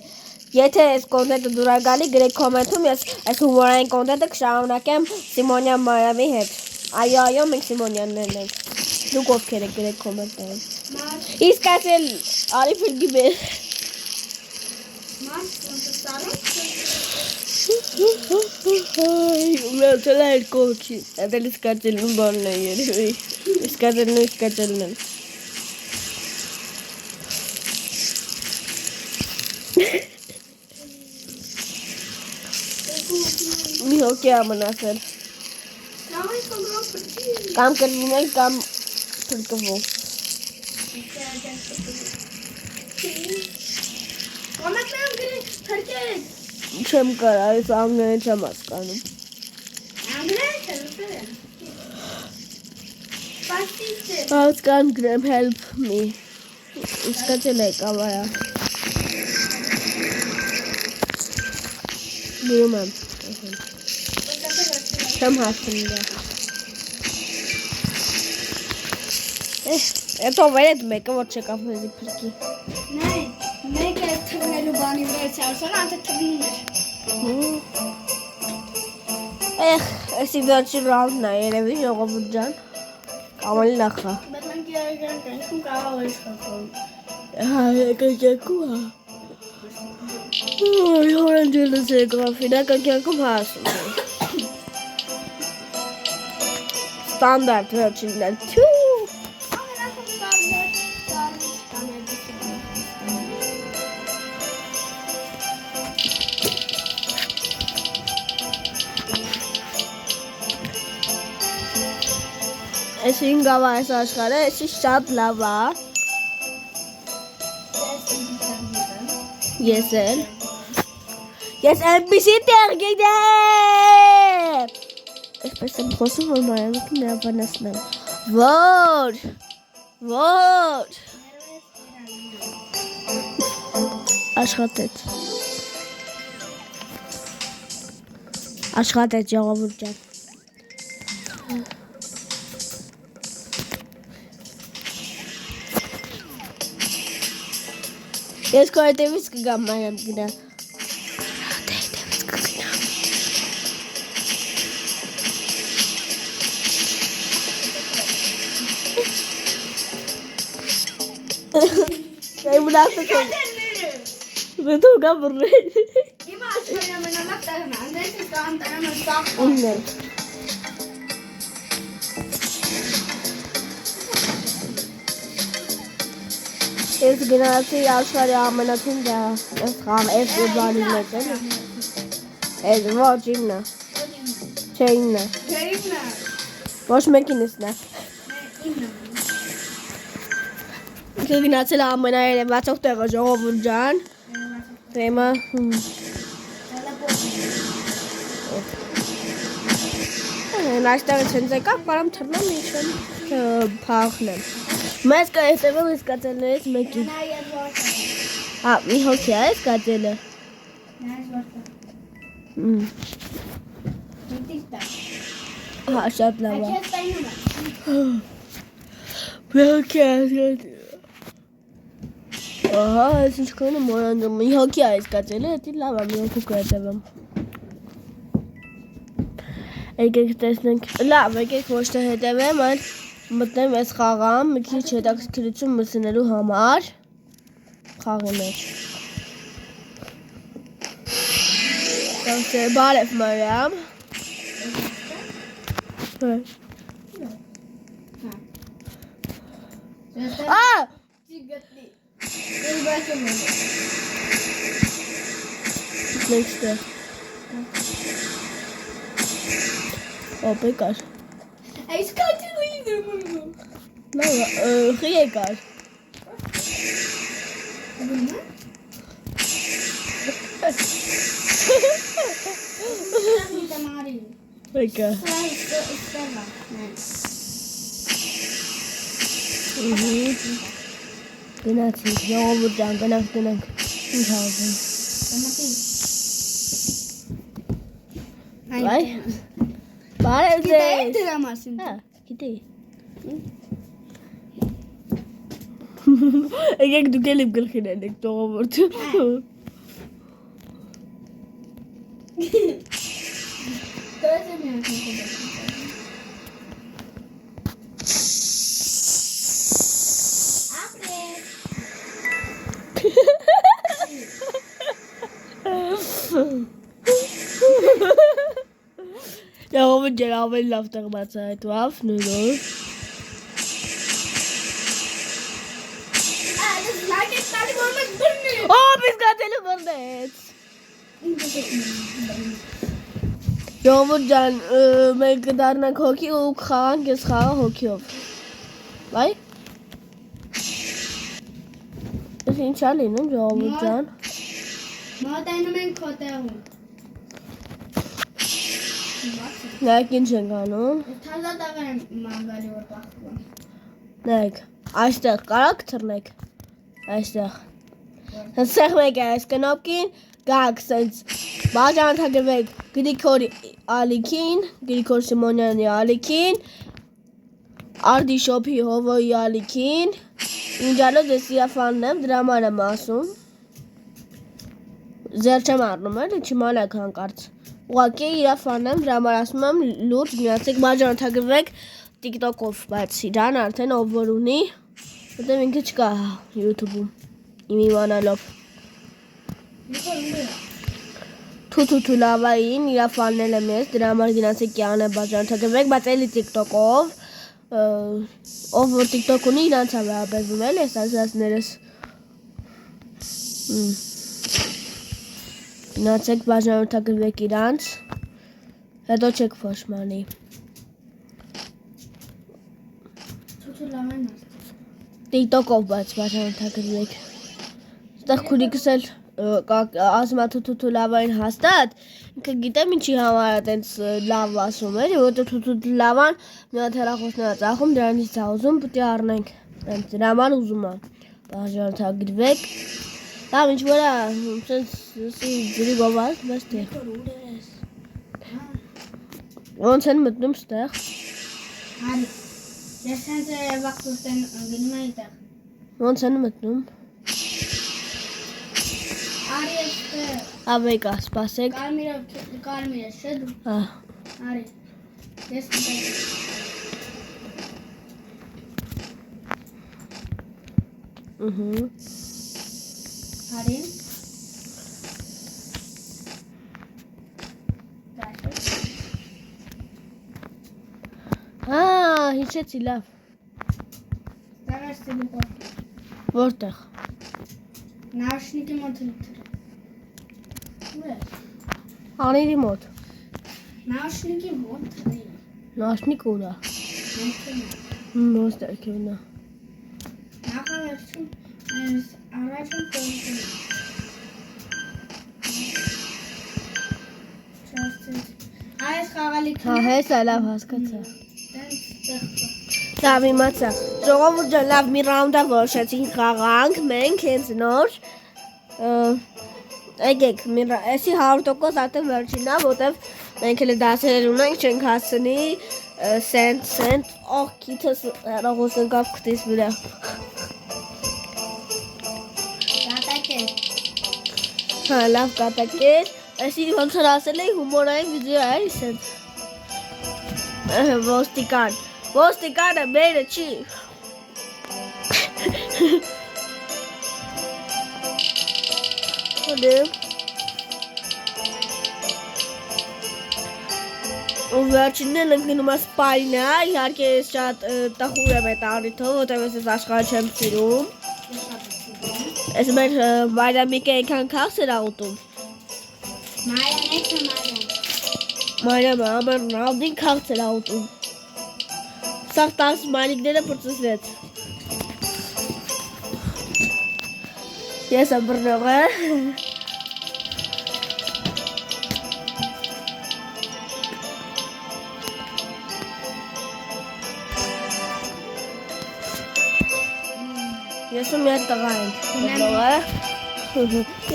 Եթե այս կոնտենտը դուր է գալի, գրեք կոմենտում, ես այս հումորային կոնտենտը կշարունակեմ Սիմոնյան Մարիամի հետ Այո, մենք Սիմոնյաններն ենք Դուք ովքեր եք գրեք կոմենտներում Իսկ այս էլ արի ֆիլմի մեր Մարդ ոնց սարում Ումելցել է էր կողքի Այդ էլ իսկացելն բանն է երևի Իսկացելն են Մի հոգի ամնասել Կամ կրվում են կամ թրկվում Կոմենտներում գրի թրկեք Չեմ կարա, ես անգլերեն չեմ հասկանում Անգլերեն չեմ ուսել Պաստիցը Հասկան գրեմ help me Իսկացել է կավարա Գրում եմ Չեմ հասկնում դա Էտո վերետ մեկը որ չեկավ մեզի պրկի Նայ, մեկը թվնելու բանի վրա չարսան, անտը թվնում էր Էսի վերջի ռաունդն է երևի ժողովուրդ ջան Կամալի նախա Բայց մենք իրական կյանքում կարող ենք խաղալ Հա, եկակյակու հա Հորան ջելս եկավ, իրական կյանքում հասում Ստանդարդ վերջինն է Թյու Ես ինգավա այս աշխարը, եսի շատ լավ է Ես էլ Ես այնպիսի տեղ գիտեմ Այսպես եմ խոսում, որ մարամիք նրա վանասնեմ Որ Աշխատեց ժողովուրդ ջան։ Ես քո հետևից կգամ մանամ գնա։ Ay bulası sen. Ben de uga burre. Ima aşağıya menamak tarana. Neyse kan tarana sağ. Onlar. Es genasi aşağıya amenatın da. Es kan es bani mesela. Es vacina. Çeyna. Keyifle. Boş makinesine. Գնացել ամենաերևացող տեղը ժողովուրդ ջան։ Դեմը այստեղից հենց եկա, կարամ թռնեմ ինչ-որ փախնեմ։ Մեզ կա հետևել իսկ կացելներից մեկի։ Հա, մի հոգի է այս կացելը։ Հա, շատ լավ է։ Բելքի է կացելը։ Ահա, այս ինչքան է մորանդում, մի հոգի է այս կացելը, հետի լավ է, մի հոգու կհետևեմ։ Եկեք տեսնենք, լավ, եկեք ոչ թե հետևեմ, այլ մտնեմ այս խաղամ, մի քիչ հետաքրքրություն մտցնելու համար խաղի մեջ։ Բարև Մարիամ։ Ա! Նեքստը։ Օպ եկար։ Այս կատին ու իդրում եմ։ Լավ, խի եկար։ Եկա։ Գնացինք, ժողովուրդ ջան, գնանք, ինչ հավազենք։ Վայ, բարև ձեզ։ Գիտեք դրա մասին։ Հա, գիտեի։ Եկեք դուք էլ իմ գլխին եք ժողովուրդ։ Դրացեմ մի անգամ։ Ժողովուրդ ջան, ավելի լավ տեղ բացահայտվավ, նույնով։ Օ, պես գացելը բռնեց։ Ժողովուրդ ջան, մենք կդառնանք հոգի ու կխաղանք այս խաղը հոգիով։ Վայ։ Ես ինչ ա լինում, ժողովուրդ ջան։ Մոտենում ենք քո տեղում։ Նայեք ինչ ենք անում։ Թազա տաղեր եմ մանգալի որ պախվում։ Նայեք, այստեղ կարաք թռնեք։ Այստեղ։ Հսեղ մեկ է այս կնոպկին, գաք սենց բաժանթագրվեք Գրիգոր Ալիքին, Գրիգոր Սիմոնյանի Ալիքին, Արդիշոփի Հովոյի Ալիքին, ինջալոց ես իրավանն եմ, դրա համար եմ ասում։ Ձեր չեմ առնում էլ, չիմանաք հանկարծ։ Ուղղակի իրավանն եմ, դրա համար ասում եմ լուրջ միացեք բաժանթագրվեք TikTok-ով, բայց իրան արդեն ով որ ունի, որտեղ ինքը չկա YouTube-ում, իմ իմանալով։ Թութու լավային իրավաննել եմ ես, դրա համար գնացեք յանը բաժանթագրվեք, բայց էլի TikTok-ով, ով որ TikTok ունի իրանց է վերաբերվում էլ ես ասածներս։ Գնացեք բաժանորդագրվեք իրանց, հետո չեք փոշմանի։ TikTok-ով բայց բաժանորդագրվեք։ Ստեղ քուրիկս էլ ասում է թութու լավային հաստատ, ինքը գիտեմ ինչի համար է տենց լավ ասում էր, որտեղ թութու լավան մի հատ հեռախոսներ է ծախում, դրանից է ուզում, պետք է առնենք, դրա համար ուզում է բաժանորդագրվեք։ Լավ, ինչ որ է, ջրի գովալ, բայց տեղ։ Ոնց են մտնում ստեղ։ Արի։ Ես հենց վաղ ուտեն գնում եմ այդտեղ։ Ոնց են մտնում։ Արի այստեղ։ Ավեկա, սպասեք։ Կարմիր է, չէ՞ դու։ Հա։ Արի։ Ես մտեմ։ Արի։ Հիշեցի լավ։ Դարաշ տելեպորտ։ Որտեղ։ Նաշնիկի մոտ լիթր։ Ուր է։ Անիրի մոտ։ Նաշնիկի մոտ։ Նաշնիկ ուր է։ Ոստեղ կյունա։ Նախավերջում առաջին կողմում։ Այս խաղալիքն Հա, հեսա լավ հասկացա։ տենց ստեղծա։ Լավ իմացա։ Ժողովուրդ ջան, լավ մի ռաունդա որոշեցինք խաղանք, մենք հենց նոր եկեք, էսի 100% արդեն վերջինն է, որտեվ մենք էլ դասեր ունենք, չենք հասցնի սենտ, օհ, քիթս հեռախոս ընկավ քթիս վրա։ Կատակեր։ Հա, լավ կատակեր, էսի ոնց որ ասել էի հումորային վիդեո էր, սենց։ Ոստիկանը մերը չի։ Հոդեմ։ ու վերջինն ենք գնում ես պայնա, իհարկե ես շատ տխուր եմ այդ առիթով, որտեղ ես աշխարհը չեմ սիրում։ Ես մեր Մարիամիկը այնքան քաղցր ա ուտում։ Մարիամը ամեն ռաունդին քաղցր ա ուտում։ Սաղ 10 մանիկները պրծսվեց։ Ես եմ բռնողը։ Ես ու մի հատ տղա եմ բռնողը։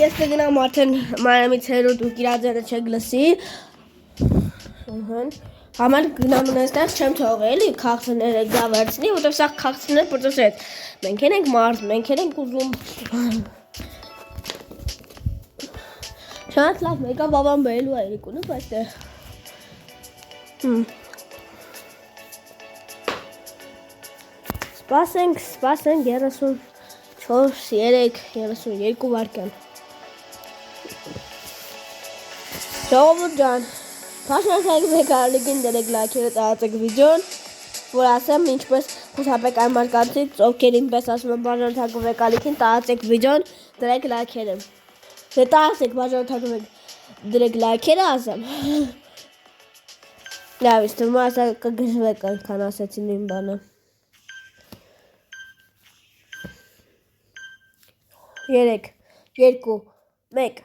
Ես կգնամ արդեն Մարիամից հետո դուք իրա ձերը չեք լսի։ Համար գնամն այստեղ չեմ թողել, էլի քաղցրները գա վերցնի, որտեղ սա քաղցրները պրծսեց։ Մենք ենք մարդ, մենք ենք ուզում։ Շատ լավ, մեկա բաբան բերելու է երիկունը, այստեղ։ Սպասենք 34, 3, 32 վարկյան։ Ժողովուրդ ջան, Փաշնացեք մեկ արլիկին դրեք լայքերը տարածեք վիդեոն, որ ասեմ ինչպես խուսապեք այն մարկանցից, ովքեր ինպես ասում են բաժանորդակով եք ալիքին, տարածեք վիդեոն, դրեք լայքերը։ Դե տարածեք բաժանորդակով եք դրեք լայքերը ասեմ։ Լավ, իսկ թվում ասա կգժվեք այնքան ասեցին իմ բանը։ 3, 2, 1,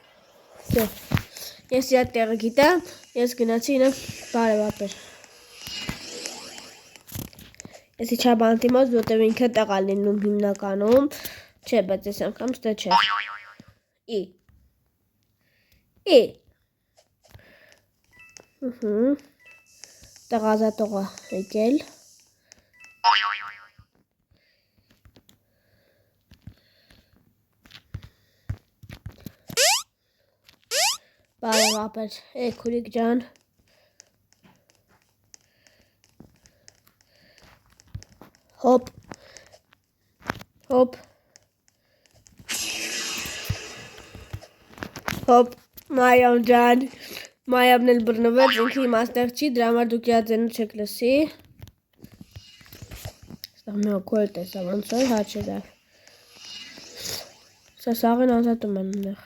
Ես իրա տեղը գիտեմ, ես գնացի ինը բարևապեր։ Ես իչա բանտի մոտ, որտև ինքը տեղա լինում հիմնականում, չէ, բայց ես անգամ ստե չէ։ Տեղազատողը եկել։ Բարևապեր, քուրիկ ջան։ Հոպ։ Մարիամ ջան։ Մարիամն էլ բռնվեց, ինքը իմ աստեղ չի, դրա համար դուք իրա ձենը չեք լսի։ Ստեղ մի հոգու էլ տեսա, ոնց որ հա չէ դա։ Սա սաղեն ազատում են ունեղ։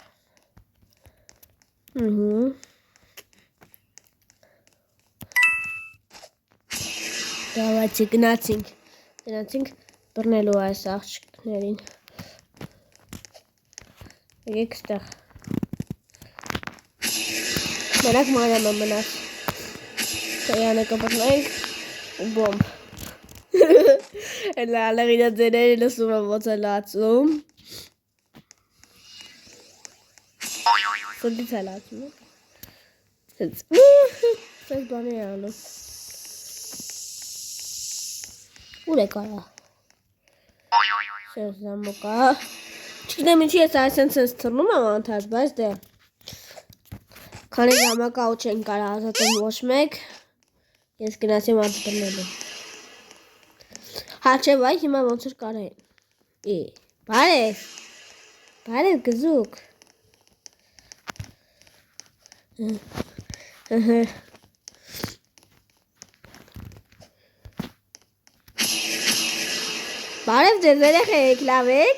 Դավայցի գնացինք բռնելու այս աղջիկներին։ Եկեք ստեղ։ Մենակ Մարիամը մնաց։ Սայանը կբռնենք ու բոմբ։ Էլա ալեղինը ձեները լսում եմ ոնց է լացում։ Սրտից էլ ասում եմ։ Սենց բանի է անում։ Ուր է կարա։ Սենց զամոկա։ Չգիտեմ ինչի ես այսենց թռնում եմ անթաց, բայց դե։ Քանի ժամակա ու չեն կարա ազատել ոչ մեկ, ես գնացի մարդը տնելու։ Հա չէ վայ, հիմա ոնց էր կարային։ Բարև գզուկ։ Բարև ձեզ երեխեք, լավ եք։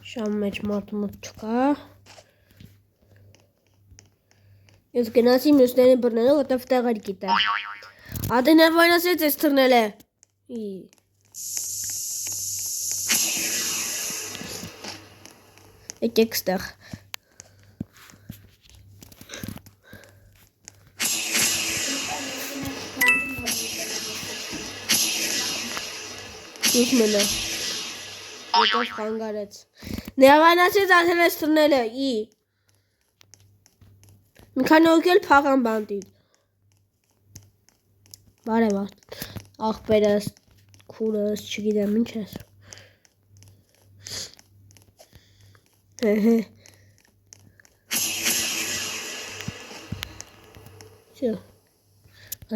Շամ մեջ մարդու մոտ չկա։ Ես գնացի մյուսներին բռնելու, որտև տեղեր գիտեմ։ Ադեներ վայնասեց ես թռնել է։ Եկեք ստեղ։ Ինչ մենը։ Եկավ խանգարեց։ Նեավայնացից արդեն ես թռնել է, մի քանի օգել փաղան բանտին։ Բարև աղբերս, քուրս, չգիտեմ ինչ ես։ Всё.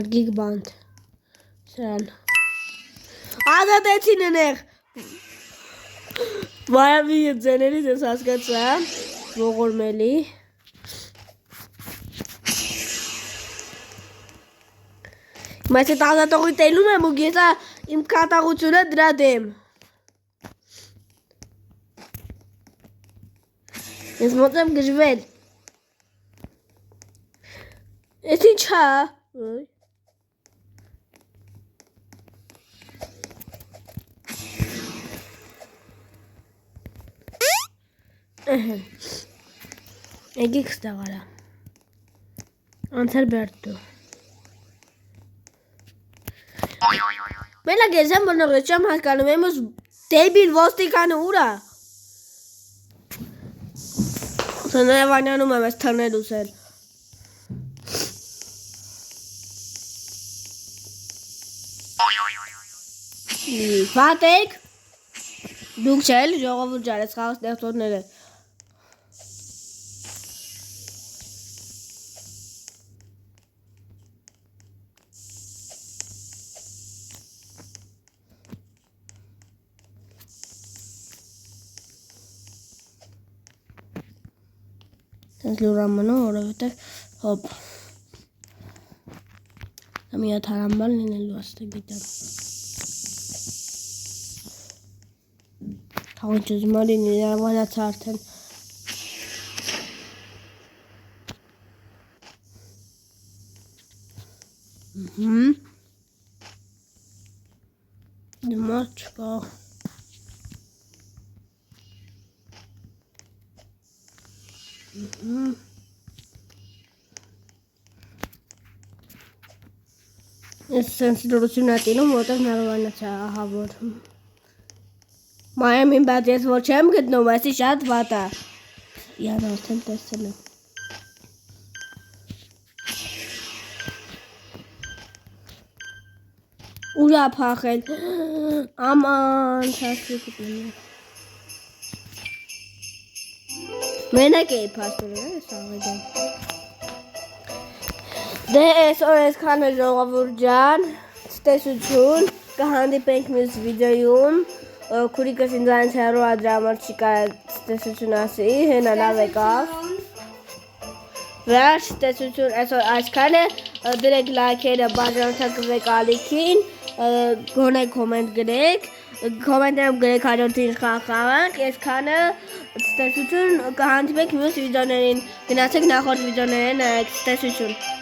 Արգիկ բանտ։ Սրան։ Ազատեցին ընեղ։ Վայամի ձեներից ես հասկացա, ողորմելի։ Բայց այդ ազատողի տելում եմ ու ես իմ կատաղությունը դրա դեմ։ Ես մոտ եմ գժվել։ Ես ինչ հա։ Եկեք ստեղ արա։ Անցել բերդու։ Մենակ ես եմ բնորոց չեմ հասկանում եմ ուս դեբիլ ոստիկանը ուրա։ Սնրևանյանում եմ ես թռնելուս էլ։ Վատեք, դուք չել ժողովուրդ ջան, ես խաղ ստեղծողները։ Տենց լուրամնո, որովհետև հոպ։ Մի հատ հարամբալ լինելու աստը գիտեմ։ Թաղիչ ուզում արին իրավանաց արդեն։ Դմար չկա։ Ես սենց լուրություն ատինում, որտեղ նարվանաց է ահավոր։ Մայամին բատ ես որ չեմ գտնում, այսի շատ վատ է։ Յան արդեն տեսել եմ։ Ուրա փախել։ Աման, չասի գտնում։ Մենակ էի փաստորը, ես աղեջան։ Դե այսօր այսքանը ժողովուրդ ջան, ցտեսություն, կհանդիպենք մյուս վիդեոյում, քուրիկս ինձ այնց հեռու է դրա համար չի կարա ցտեսություն ասի, հենա լավ եկավ։ Վերջ ցտեսություն, այսօր այսքանը, դրեք լայքերը, բաժանորդագրվեք ալիքին, գոնե կոմենտ գրեք, կոմենտներում գրեք հաջորդին խաղանք, այսքանը ցտեսություն, կհանդիպենք մյուս վիդեոներին, գնացեք նախորդ վիդեոներին նայեք, ցտեսություն։